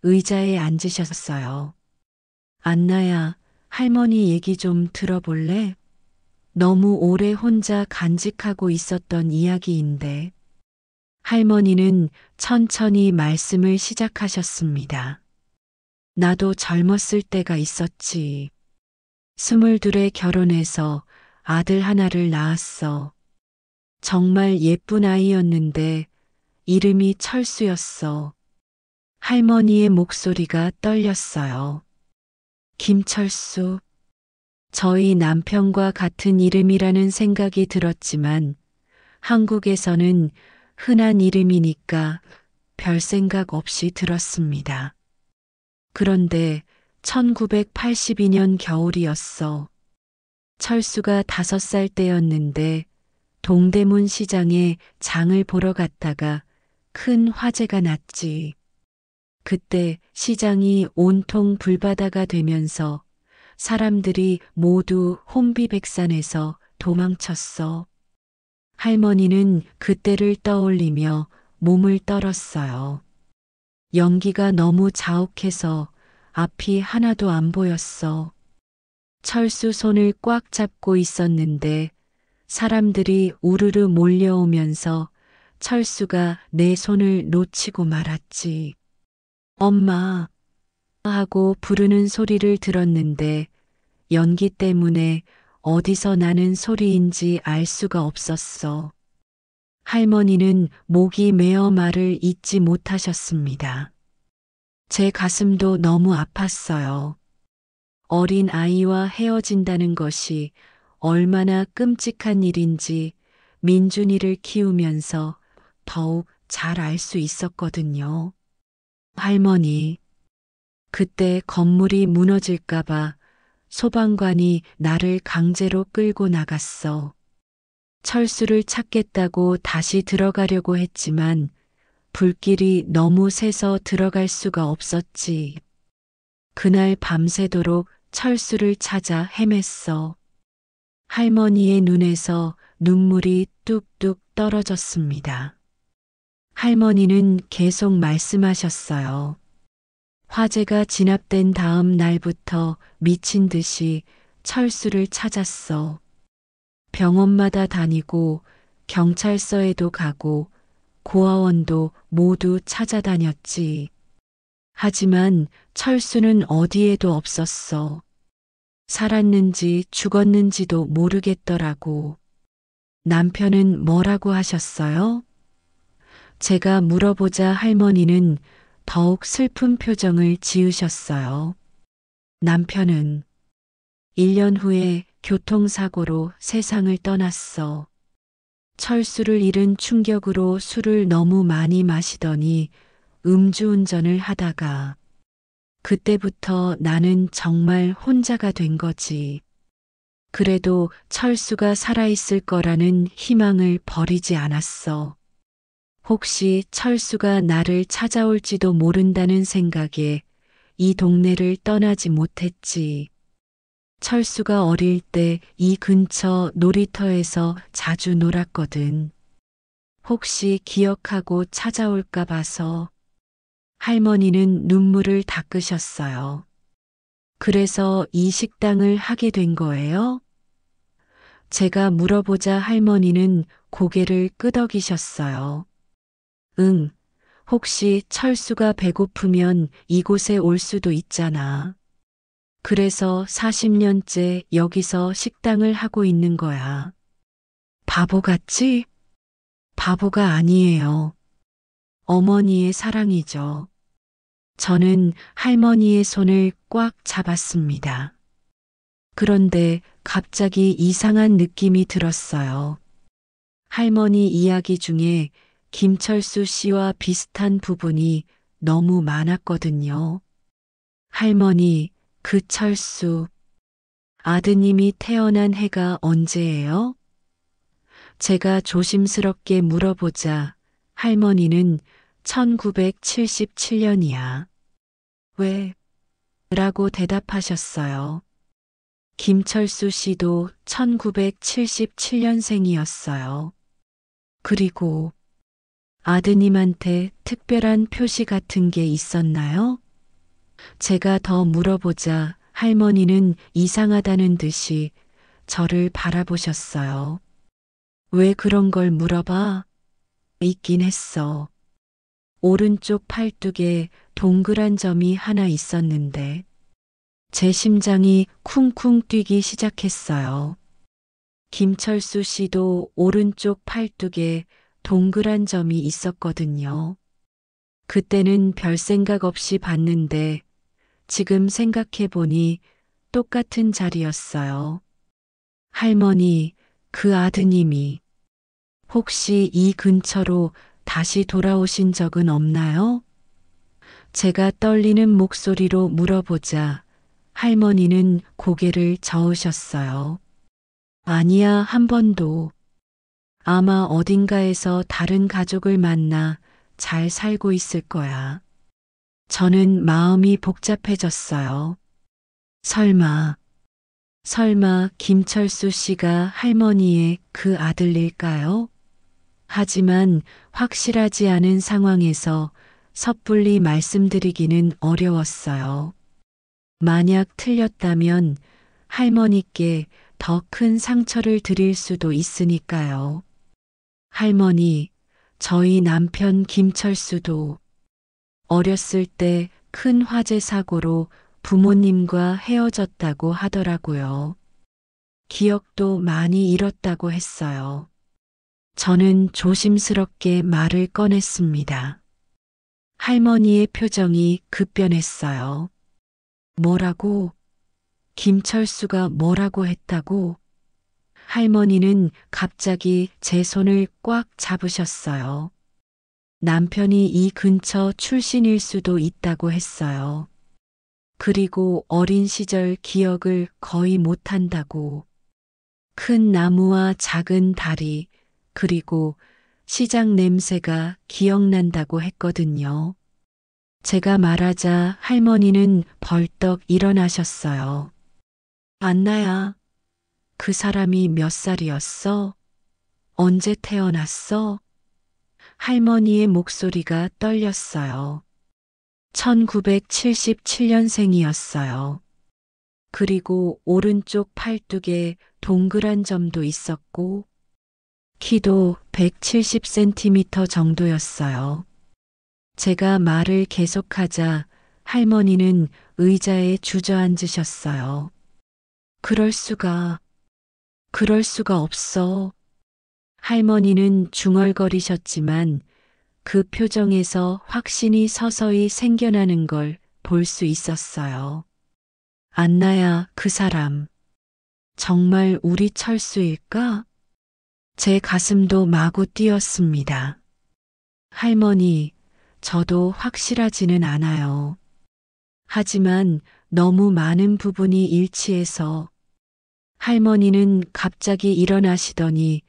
의자에 앉으셨어요. 안나야, 할머니 얘기 좀 들어볼래? 너무 오래 혼자 간직하고 있었던 이야기인데. 할머니는 천천히 말씀을 시작하셨습니다. 나도 젊었을 때가 있었지. 22에 결혼해서 아들 하나를 낳았어. 정말 예쁜 아이였는데 이름이 철수였어. 할머니의 목소리가 떨렸어요. 김철수. 저희 남편과 같은 이름이라는 생각이 들었지만 한국에서는 흔한 이름이니까 별 생각 없이 들었습니다. 그런데 1982년 겨울이었어. 철수가 5살 때였는데 동대문 시장에 장을 보러 갔다가 큰 화재가 났지. 그때 시장이 온통 불바다가 되면서 사람들이 모두 혼비백산해서 도망쳤어. 할머니는 그때를 떠올리며 몸을 떨었어요. 연기가 너무 자욱해서 앞이 하나도 안 보였어. 철수 손을 꽉 잡고 있었는데 사람들이 우르르 몰려오면서 철수가 내 손을 놓치고 말았지. 엄마 하고 부르는 소리를 들었는데 연기 때문에 어디서 나는 소리인지 알 수가 없었어. 할머니는 목이 메어 말을 잇지 못하셨습니다. 제 가슴도 너무 아팠어요. 어린 아이와 헤어진다는 것이 얼마나 끔찍한 일인지 민준이를 키우면서 더욱 잘 알 수 있었거든요. 할머니, 그때 건물이 무너질까봐 소방관이 나를 강제로 끌고 나갔어. 철수를 찾겠다고 다시 들어가려고 했지만 불길이 너무 세서 들어갈 수가 없었지. 그날 밤새도록 철수를 찾아 헤맸어. 할머니의 눈에서 눈물이 뚝뚝 떨어졌습니다. 할머니는 계속 말씀하셨어요. 화재가 진압된 다음 날부터 미친 듯이 철수를 찾았어. 병원마다 다니고 경찰서에도 가고 고아원도 모두 찾아다녔지. 하지만 철수는 어디에도 없었어. 살았는지 죽었는지도 모르겠더라고. 남편은 뭐라고 하셨어요? 제가 물어보자 할머니는 더욱 슬픈 표정을 지으셨어요. 남편은 1년 후에 교통사고로 세상을 떠났어. 철수를 잃은 충격으로 술을 너무 많이 마시더니 음주운전을 하다가 그때부터 나는 정말 혼자가 된 거지. 그래도 철수가 살아있을 거라는 희망을 버리지 않았어. 혹시 철수가 나를 찾아올지도 모른다는 생각에 이 동네를 떠나지 못했지. 철수가 어릴 때 이 근처 놀이터에서 자주 놀았거든. 혹시 기억하고 찾아올까 봐서. 할머니는 눈물을 닦으셨어요. 그래서 이 식당을 하게 된 거예요? 제가 물어보자 할머니는 고개를 끄덕이셨어요. 응, 혹시 철수가 배고프면 이곳에 올 수도 있잖아. 그래서 40년째 여기서 식당을 하고 있는 거야. 바보같이? 바보가 아니에요. 어머니의 사랑이죠. 저는 할머니의 손을 꽉 잡았습니다. 그런데 갑자기 이상한 느낌이 들었어요. 할머니 이야기 중에 김철수 씨와 비슷한 부분이 너무 많았거든요. 할머니, 그 철수. 아드님이 태어난 해가 언제예요? 제가 조심스럽게 물어보자 할머니는 1977년이야. 왜? 라고 대답하셨어요. 김철수 씨도 1977년생이었어요. 그리고 아드님한테 특별한 표시 같은 게 있었나요? 제가 더 물어보자 할머니는 이상하다는 듯이 저를 바라보셨어요. 왜 그런 걸 물어봐? 있긴 했어. 오른쪽 팔뚝에 동그란 점이 하나 있었는데 제 심장이 쿵쿵 뛰기 시작했어요. 김철수 씨도 오른쪽 팔뚝에 동그란 점이 있었거든요. 그때는 별 생각 없이 봤는데 지금 생각해 보니 똑같은 자리였어요. 할머니, 그 아드님이 혹시 이 근처로 다시 돌아오신 적은 없나요? 제가 떨리는 목소리로 물어보자 할머니는 고개를 저으셨어요. 아니야, 한 번도. 아마 어딘가에서 다른 가족을 만나 잘 살고 있을 거야. 저는 마음이 복잡해졌어요. 설마 김철수 씨가 할머니의 그 아들일까요? 하지만 확실하지 않은 상황에서 섣불리 말씀드리기는 어려웠어요. 만약 틀렸다면 할머니께 더 큰 상처를 드릴 수도 있으니까요. 할머니, 저희 남편 김철수도 어렸을 때 큰 화재 사고로 부모님과 헤어졌다고 하더라고요. 기억도 많이 잃었다고 했어요. 저는 조심스럽게 말을 꺼냈습니다. 할머니의 표정이 급변했어요. 뭐라고? 김철수가 뭐라고 했다고? 할머니는 갑자기 제 손을 꽉 잡으셨어요. 남편이 이 근처 출신일 수도 있다고 했어요. 그리고 어린 시절 기억을 거의 못한다고. 큰 나무와 작은 다리, 그리고 시장 냄새가 기억난다고 했거든요. 제가 말하자 할머니는 벌떡 일어나셨어요. 안나야, 그 사람이 몇 살이었어? 언제 태어났어? 할머니의 목소리가 떨렸어요. 1977년생이었어요. 그리고 오른쪽 팔뚝에 동그란 점도 있었고, 키도 170cm 정도였어요. 제가 말을 계속하자 할머니는 의자에 주저앉으셨어요. 그럴 수가 없어. 할머니는 중얼거리셨지만 그 표정에서 확신이 서서히 생겨나는 걸 볼 수 있었어요. 안나야, 그 사람. 정말 우리 철수일까? 제 가슴도 마구 뛰었습니다. 할머니, 저도 확실하지는 않아요. 하지만 너무 많은 부분이 일치해서 할머니는 갑자기 일어나시더니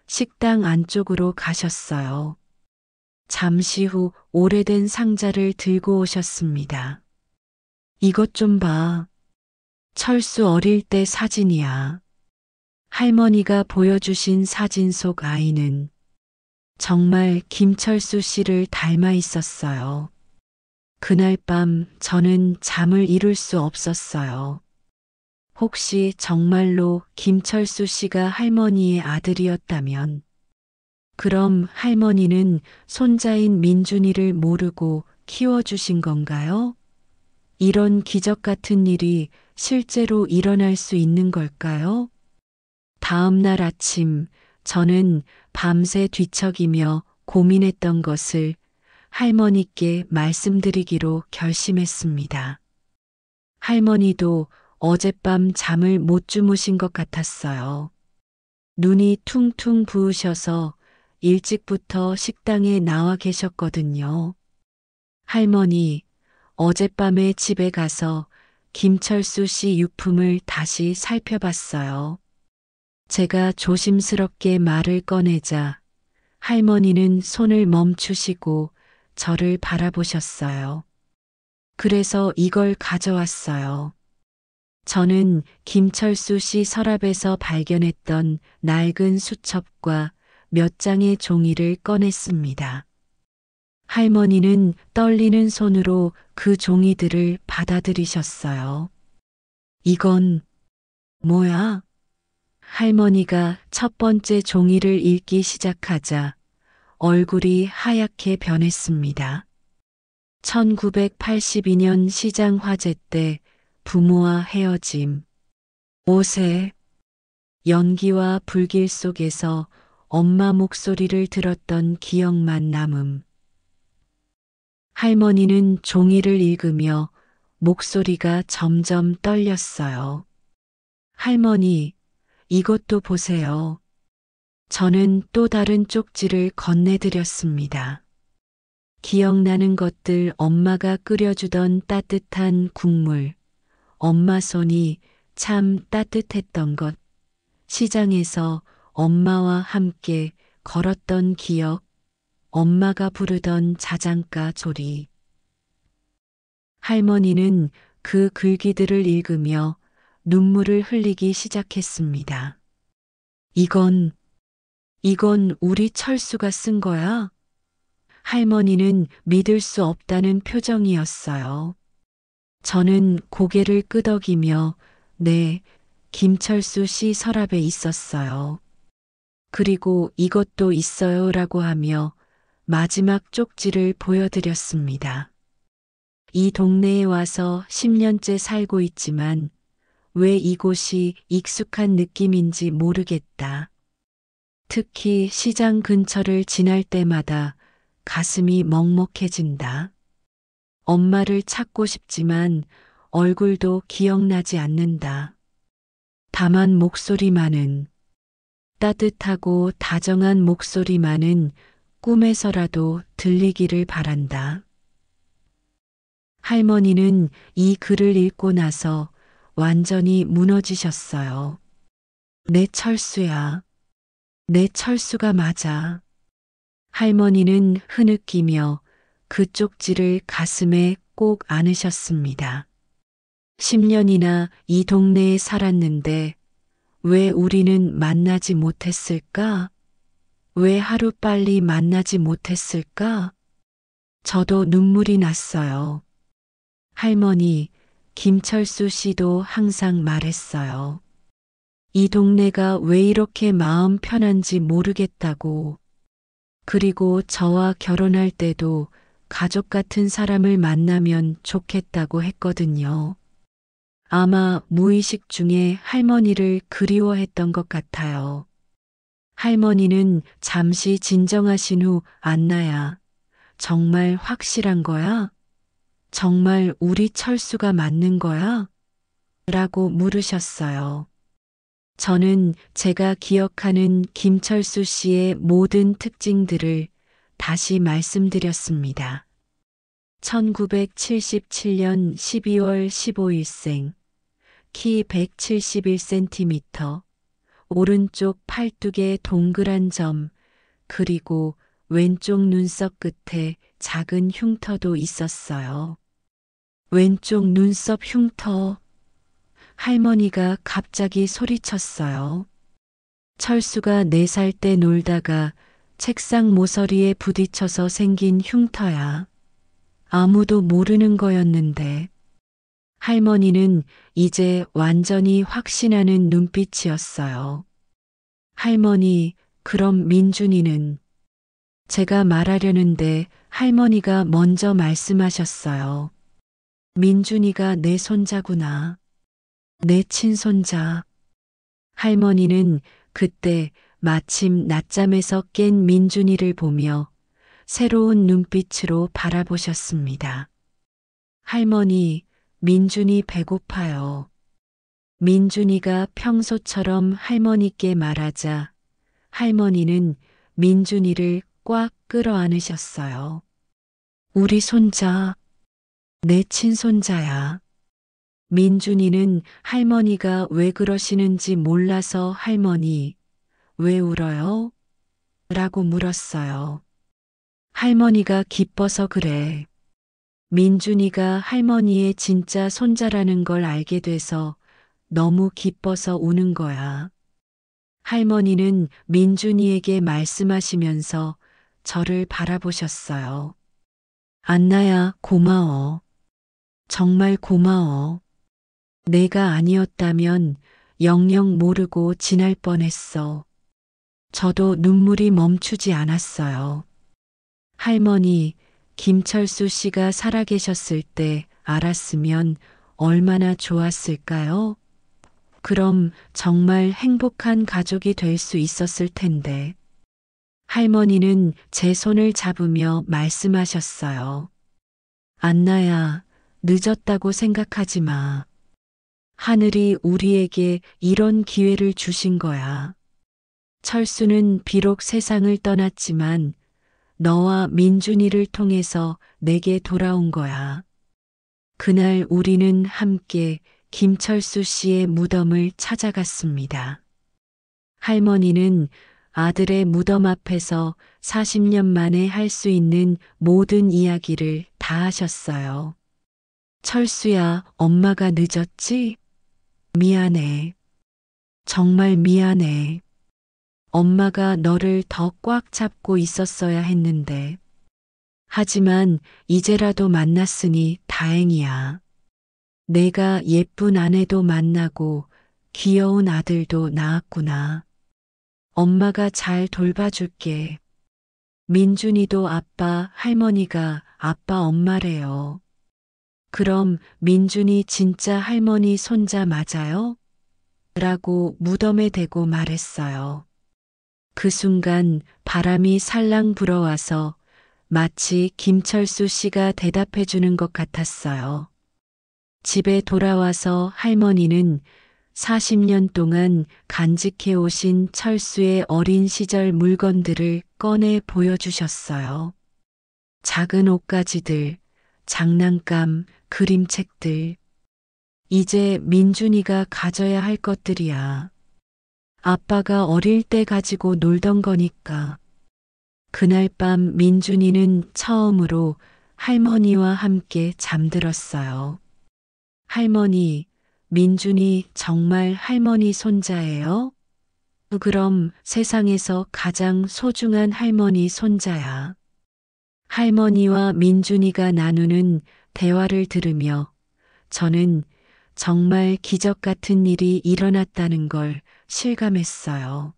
식당 안쪽으로 가셨어요. 잠시 후 오래된 상자를 들고 오셨습니다. 이것 좀 봐. 철수 어릴 때 사진이야. 할머니가 보여주신 사진 속 아이는 정말 김철수 씨를 닮아 있었어요. 그날 밤 저는 잠을 이룰 수 없었어요. 혹시 정말로 김철수 씨가 할머니의 아들이었다면, 그럼 할머니는 손자인 민준이를 모르고 키워주신 건가요? 이런 기적 같은 일이 실제로 일어날 수 있는 걸까요? 다음 날 아침, 저는 밤새 뒤척이며 고민했던 것을 할머니께 말씀드리기로 결심했습니다. 할머니도 어젯밤 잠을 못 주무신 것 같았어요. 눈이 퉁퉁 부으셔서 일찍부터 식당에 나와 계셨거든요. 할머니, 어젯밤에 집에 가서 김철수 씨 유품을 다시 살펴봤어요. 제가 조심스럽게 말을 꺼내자 할머니는 손을 멈추시고 저를 바라보셨어요. 그래서 이걸 가져왔어요. 저는 김철수 씨 서랍에서 발견했던 낡은 수첩과 몇 장의 종이를 꺼냈습니다. 할머니는 떨리는 손으로 그 종이들을 받아들이셨어요. 이건 뭐야? 할머니가 첫 번째 종이를 읽기 시작하자 얼굴이 하얗게 변했습니다. 1982년 시장 화재 때 부모와 헤어짐. 5세. 연기와 불길 속에서 엄마 목소리를 들었던 기억만 남음. 할머니는 종이를 읽으며 목소리가 점점 떨렸어요. 할머니, 이것도 보세요. 저는 또 다른 쪽지를 건네드렸습니다. 기억나는 것들, 엄마가 끓여주던 따뜻한 국물, 엄마 손이 참 따뜻했던 것, 시장에서 엄마와 함께 걸었던 기억, 엄마가 부르던 자장가 소리. 할머니는 그 글귀들을 읽으며 눈물을 흘리기 시작했습니다. 이건 우리 철수가 쓴 거야? 할머니는 믿을 수 없다는 표정이었어요. 저는 고개를 끄덕이며 네, 김철수 씨 서랍에 있었어요. 그리고 이것도 있어요 라고 하며 마지막 쪽지를 보여드렸습니다. 이 동네에 와서 10년째 살고 있지만 왜 이곳이 익숙한 느낌인지 모르겠다. 특히 시장 근처를 지날 때마다 가슴이 먹먹해진다. 엄마를 찾고 싶지만 얼굴도 기억나지 않는다. 다만 목소리만은, 따뜻하고 다정한 목소리만은 꿈에서라도 들리기를 바란다. 할머니는 이 글을 읽고 나서 완전히 무너지셨어요. 내 철수야. 내 철수가 맞아. 할머니는 흐느끼며 그 쪽지를 가슴에 꼭 안으셨습니다. 10년이나 이 동네에 살았는데 왜 우리는 만나지 못했을까? 왜 하루빨리 만나지 못했을까? 저도 눈물이 났어요. 할머니, 김철수 씨도 항상 말했어요. 이 동네가 왜 이렇게 마음 편한지 모르겠다고. 그리고 저와 결혼할 때도 가족 같은 사람을 만나면 좋겠다고 했거든요. 아마 무의식 중에 할머니를 그리워했던 것 같아요. 할머니는 잠시 진정하신 후 안나야, 정말 확실한 거야? 정말 우리 철수가 맞는 거야? 라고 물으셨어요. 저는 제가 기억하는 김철수 씨의 모든 특징들을 다시 말씀드렸습니다. 1977년 12월 15일생, 키 171cm, 오른쪽 팔뚝에 동그란 점, 그리고 왼쪽 눈썹 끝에 작은 흉터도 있었어요. 왼쪽 눈썹 흉터. 할머니가 갑자기 소리쳤어요. 철수가 4살 때 놀다가 책상 모서리에 부딪혀서 생긴 흉터야. 아무도 모르는 거였는데. 할머니는 이제 완전히 확신하는 눈빛이었어요. 할머니, 그럼 민준이는? 제가 말하려는데 할머니가 먼저 말씀하셨어요. 민준이가 내 손자구나. 내 친손자. 할머니는 그때 마침 낮잠에서 깬 민준이를 보며 새로운 눈빛으로 바라보셨습니다. 할머니, 민준이 배고파요. 민준이가 평소처럼 할머니께 말하자 할머니는 민준이를 꽉 끌어안으셨어요. 우리 손자, 내 친손자야. 민준이는 할머니가 왜 그러시는지 몰라서 할머니, 왜 울어요? 라고 물었어요. 할머니가 기뻐서 그래. 민준이가 할머니의 진짜 손자라는 걸 알게 돼서 너무 기뻐서 우는 거야. 할머니는 민준이에게 말씀하시면서 저를 바라보셨어요. 안나야, 고마워. 정말 고마워. 내가 아니었다면 영영 모르고 지날 뻔했어. 저도 눈물이 멈추지 않았어요. 할머니, 김철수 씨가 살아계셨을 때 알았으면 얼마나 좋았을까요? 그럼 정말 행복한 가족이 될 수 있었을 텐데. 할머니는 제 손을 잡으며 말씀하셨어요. 안나야, 늦었다고 생각하지 마. 하늘이 우리에게 이런 기회를 주신 거야. 철수는 비록 세상을 떠났지만 너와 민준이를 통해서 내게 돌아온 거야. 그날 우리는 함께 김철수 씨의 무덤을 찾아갔습니다. 할머니는 아들의 무덤 앞에서 40년 만에 할 수 있는 모든 이야기를 다 하셨어요. 철수야, 엄마가 늦었지? 미안해. 정말 미안해. 엄마가 너를 더 꽉 잡고 있었어야 했는데. 하지만 이제라도 만났으니 다행이야. 내가 예쁜 아내도 만나고 귀여운 아들도 낳았구나. 엄마가 잘 돌봐줄게. 민준이도 아빠, 할머니가 아빠 엄마래요. 그럼 민준이 진짜 할머니 손자 맞아요? 라고 무덤에 대고 말했어요. 그 순간 바람이 살랑 불어와서 마치 김철수 씨가 대답해 주는 것 같았어요. 집에 돌아와서 할머니는 40년 동안 간직해 오신 철수의 어린 시절 물건들을 꺼내 보여주셨어요. 작은 옷가지들, 장난감, 그림책들. 이제 민준이가 가져야 할 것들이야. 아빠가 어릴 때 가지고 놀던 거니까. 그날 밤 민준이는 처음으로 할머니와 함께 잠들었어요. 할머니, 민준이 정말 할머니 손자예요? 그럼 세상에서 가장 소중한 할머니 손자야. 할머니와 민준이가 나누는 대화를 들으며 저는 정말 기적 같은 일이 일어났다는 걸 실감했어요.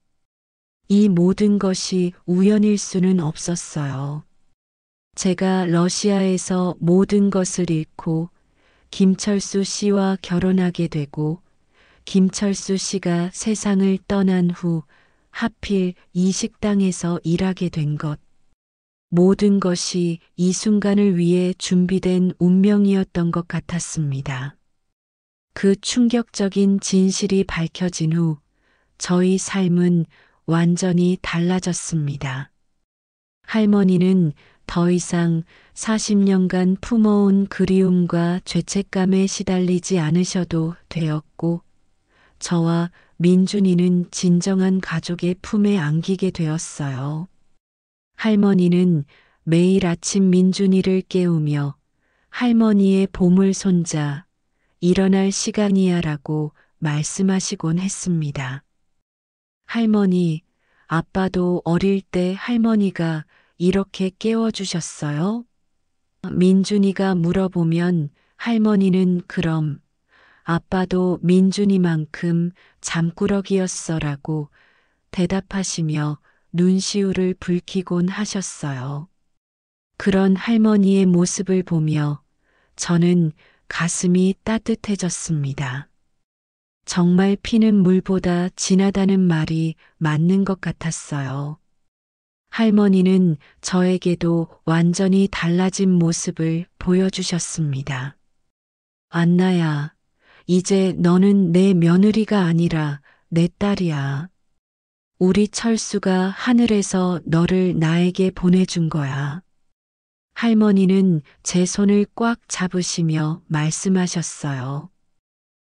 이 모든 것이 우연일 수는 없었어요. 제가 러시아에서 모든 것을 잃고 김철수 씨와 결혼하게 되고 김철수 씨가 세상을 떠난 후 하필 이 식당에서 일하게 된 것. 모든 것이 이 순간을 위해 준비된 운명이었던 것 같았습니다. 그 충격적인 진실이 밝혀진 후 저희 삶은 완전히 달라졌습니다. 할머니는 더 이상 40년간 품어온 그리움과 죄책감에 시달리지 않으셔도 되었고, 저와 민준이는 진정한 가족의 품에 안기게 되었어요. 할머니는 매일 아침 민준이를 깨우며 할머니의 보물 손자, 일어날 시간이야 라고 말씀하시곤 했습니다. 할머니, 아빠도 어릴 때 할머니가 이렇게 깨워주셨어요? 민준이가 물어보면 할머니는 그럼 아빠도 민준이만큼 잠꾸러기였어라고 대답하시며 눈시울을 붉히곤 하셨어요. 그런 할머니의 모습을 보며 저는 가슴이 따뜻해졌습니다. 정말 피는 물보다 진하다는 말이 맞는 것 같았어요. 할머니는 저에게도 완전히 달라진 모습을 보여주셨습니다. 안나야, 이제 너는 내 며느리가 아니라 내 딸이야. 우리 철수가 하늘에서 너를 나에게 보내준 거야. 할머니는 제 손을 꽉 잡으시며 말씀하셨어요.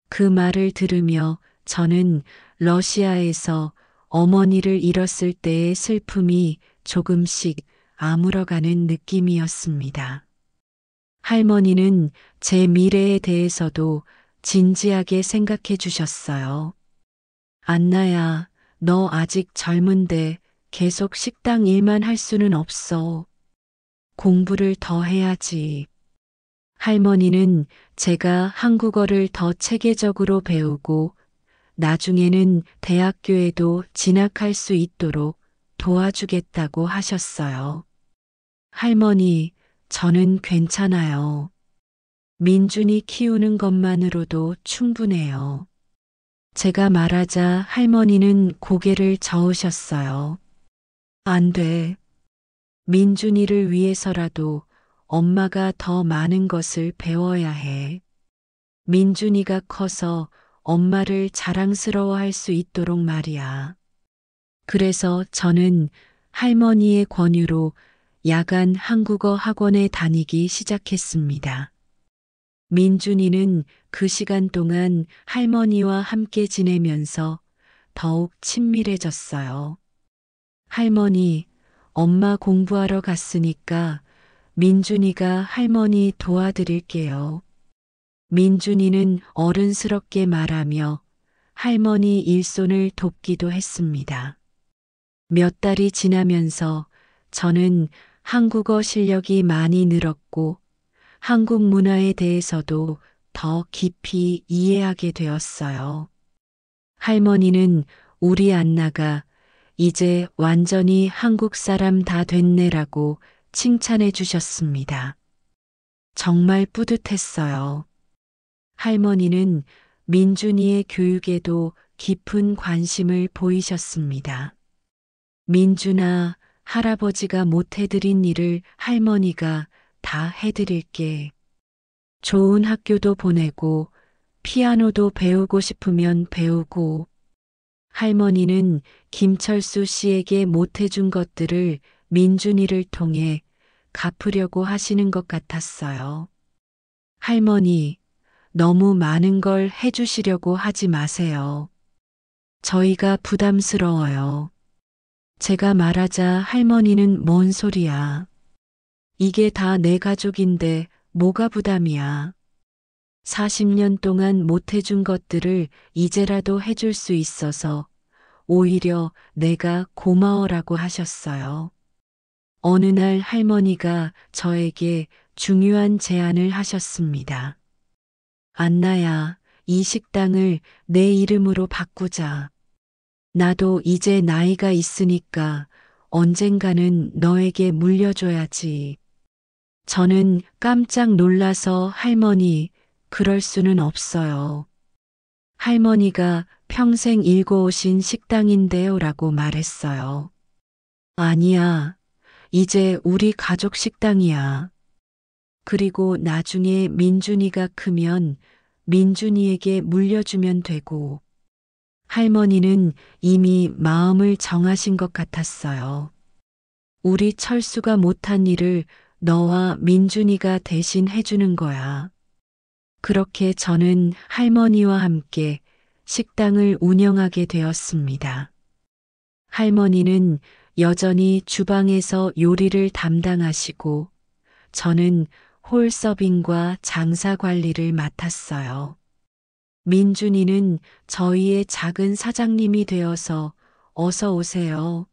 그 말을 들으며 저는 러시아에서 어머니를 잃었을 때의 슬픔이 조금씩 아물어가는 느낌이었습니다. 할머니는 제 미래에 대해서도 진지하게 생각해 주셨어요. 안나야, 너 아직 젊은데 계속 식당 일만 할 수는 없어. 공부를 더 해야지. 할머니는 제가 한국어를 더 체계적으로 배우고 나중에는 대학교에도 진학할 수 있도록 도와주겠다고 하셨어요. 할머니, 저는 괜찮아요. 민준이 키우는 것만으로도 충분해요. 제가 말하자 할머니는 고개를 저으셨어요. 안 돼. 민준이를 위해서라도 엄마가 더 많은 것을 배워야 해. 민준이가 커서 엄마를 자랑스러워할 수 있도록 말이야. 그래서 저는 할머니의 권유로 야간 한국어 학원에 다니기 시작했습니다. 민준이는 그 시간 동안 할머니와 함께 지내면서 더욱 친밀해졌어요. 할머니, 엄마 공부하러 갔으니까 민준이가 할머니 도와드릴게요. 민준이는 어른스럽게 말하며 할머니 일손을 돕기도 했습니다. 몇 달이 지나면서 저는 한국어 실력이 많이 늘었고 한국 문화에 대해서도 더 깊이 이해하게 되었어요. 할머니는 우리 안나가 이제 완전히 한국 사람 다 됐네라고 칭찬해 주셨습니다. 정말 뿌듯했어요. 할머니는 민준이의 교육에도 깊은 관심을 보이셨습니다. 민준아, 할아버지가 못해드린 일을 할머니가 다 해드릴게. 좋은 학교도 보내고 피아노도 배우고 싶으면 배우고. 할머니는 김철수 씨에게 못해준 것들을 민준이를 통해 갚으려고 하시는 것 같았어요. 할머니, 너무 많은 걸 해주시려고 하지 마세요. 저희가 부담스러워요. 제가 말하자 할머니는 뭔 소리야. 이게 다 내 가족인데 뭐가 부담이야. 40년 동안 못해준 것들을 이제라도 해줄 수 있어서 오히려 내가 고마워라고 하셨어요. 어느 날 할머니가 저에게 중요한 제안을 하셨습니다. 안나야, 이 식당을 내 이름으로 바꾸자. 나도 이제 나이가 있으니까 언젠가는 너에게 물려줘야지. 저는 깜짝 놀라서 할머니, 그럴 수는 없어요. 할머니가 평생 일궈오신 식당인데요 라고 말했어요. 아니야, 이제 우리 가족 식당이야. 그리고 나중에 민준이가 크면 민준이에게 물려주면 되고. 할머니는 이미 마음을 정하신 것 같았어요. 우리 철수가 못한 일을 너와 민준이가 대신 해주는 거야. 그렇게 저는 할머니와 함께 식당을 운영하게 되었습니다. 할머니는 여전히 주방에서 요리를 담당하시고 저는 홀 서빙과 장사 관리를 맡았어요. 민준이는 저희의 작은 사장님이 되어서 어서 오세요.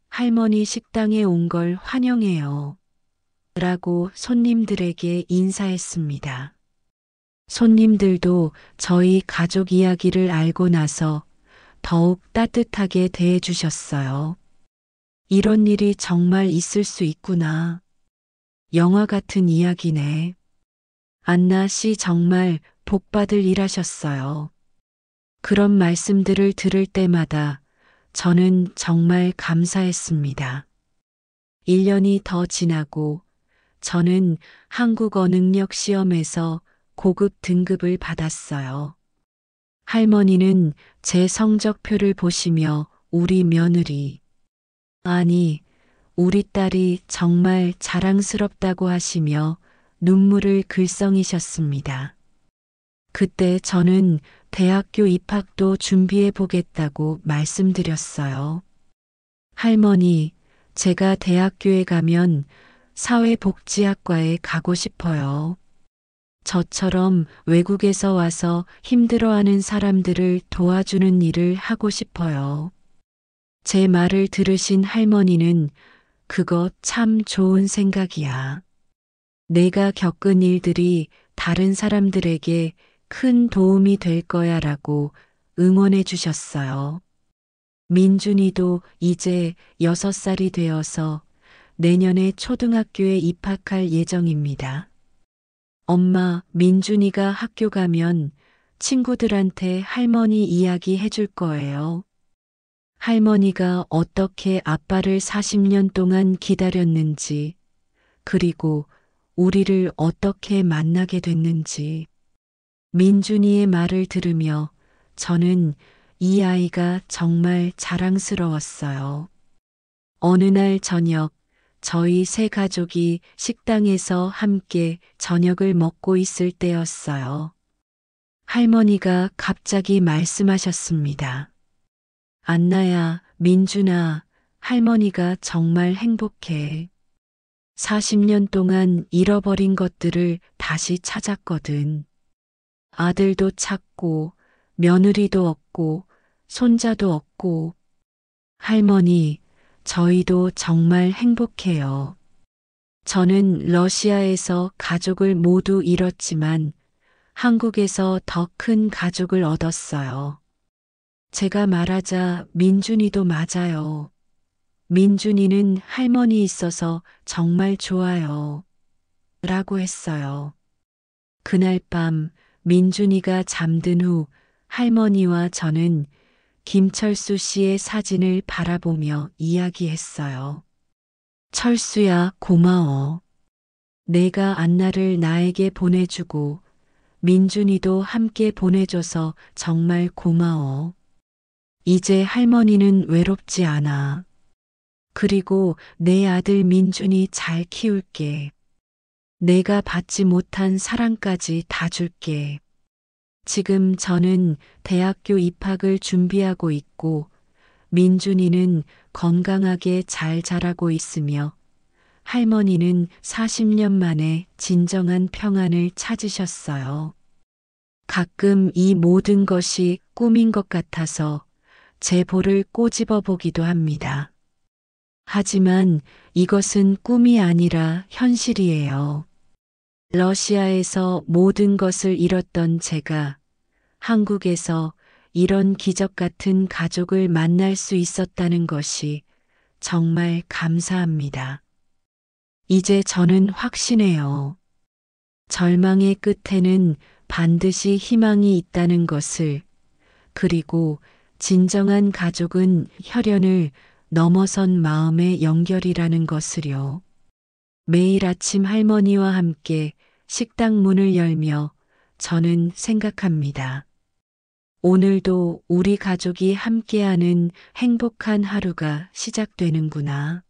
할머니 식당에 온 걸 환영해요. 라고 손님들에게 인사했습니다. 손님들도 저희 가족 이야기를 알고 나서 더욱 따뜻하게 대해주셨어요. 이런 일이 정말 있을 수 있구나. 영화 같은 이야기네. 안나 씨 정말 복받을 일하셨어요. 그런 말씀들을 들을 때마다 저는 정말 감사했습니다. 1년이 더 지나고 저는 한국어 능력 시험에서 고급 등급을 받았어요. 할머니는 제 성적표를 보시며 우리 며느리, 아니, 우리 딸이 정말 자랑스럽다고 하시며 눈물을 글썽이셨습니다. 그때 저는 대학교 입학도 준비해 보겠다고 말씀드렸어요. 할머니, 제가 대학교에 가면 사회복지학과에 가고 싶어요. 저처럼 외국에서 와서 힘들어하는 사람들을 도와주는 일을 하고 싶어요. 제 말을 들으신 할머니는 그거 참 좋은 생각이야. 내가 겪은 일들이 다른 사람들에게 큰 도움이 될 거야 라고 응원해 주셨어요. 민준이도 이제 6살이 되어서 내년에 초등학교에 입학할 예정입니다. 엄마, 민준이가 학교 가면 친구들한테 할머니 이야기 해줄 거예요. 할머니가 어떻게 아빠를 40년 동안 기다렸는지, 그리고 우리를 어떻게 만나게 됐는지. 민준이의 말을 들으며 저는 이 아이가 정말 자랑스러웠어요. 어느 날 저녁, 저희 세 가족이 식당에서 함께 저녁을 먹고 있을 때였어요. 할머니가 갑자기 말씀하셨습니다. 안나야, 민준아, 할머니가 정말 행복해. 40년 동안 잃어버린 것들을 다시 찾았거든. 아들도 찾고, 며느리도 얻고, 손자도 얻고. 할머니, 저희도 정말 행복해요. 저는 러시아에서 가족을 모두 잃었지만 한국에서 더 큰 가족을 얻었어요. 제가 말하자 민준이도 맞아요. 민준이는 할머니 있어서 정말 좋아요. 라고 했어요. 그날 밤 민준이가 잠든 후 할머니와 저는 김철수 씨의 사진을 바라보며 이야기했어요. 철수야, 고마워. 내가 안나를 나에게 보내주고 민준이도 함께 보내줘서 정말 고마워. 이제 할머니는 외롭지 않아. 그리고 내 아들 민준이 잘 키울게. 내가 받지 못한 사랑까지 다 줄게. 지금 저는 대학교 입학을 준비하고 있고 민준이는 건강하게 잘 자라고 있으며 할머니는 40년 만에 진정한 평안을 찾으셨어요. 가끔 이 모든 것이 꿈인 것 같아서 제 볼을 꼬집어 보기도 합니다. 하지만 이것은 꿈이 아니라 현실이에요. 러시아에서 모든 것을 잃었던 제가 한국에서 이런 기적 같은 가족을 만날 수 있었다는 것이 정말 감사합니다. 이제 저는 확신해요. 절망의 끝에는 반드시 희망이 있다는 것을, 그리고 진정한 가족은 혈연을 넘어선 마음의 연결이라는 것을요. 매일 아침 할머니와 함께 식당 문을 열며 저는 생각합니다. 오늘도 우리 가족이 함께하는 행복한 하루가 시작되는구나.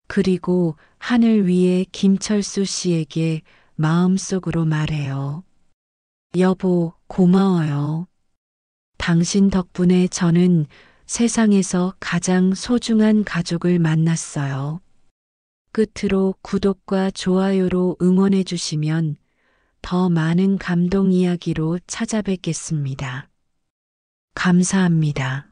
그리고 하늘 위에 김철수 씨에게 마음속으로 말해요. 여보, 고마워요. 당신 덕분에 저는 세상에서 가장 소중한 가족을 만났어요. 끝으로 구독과 좋아요로 응원해 주시면 더 많은 감동 이야기로 찾아뵙겠습니다. 감사합니다.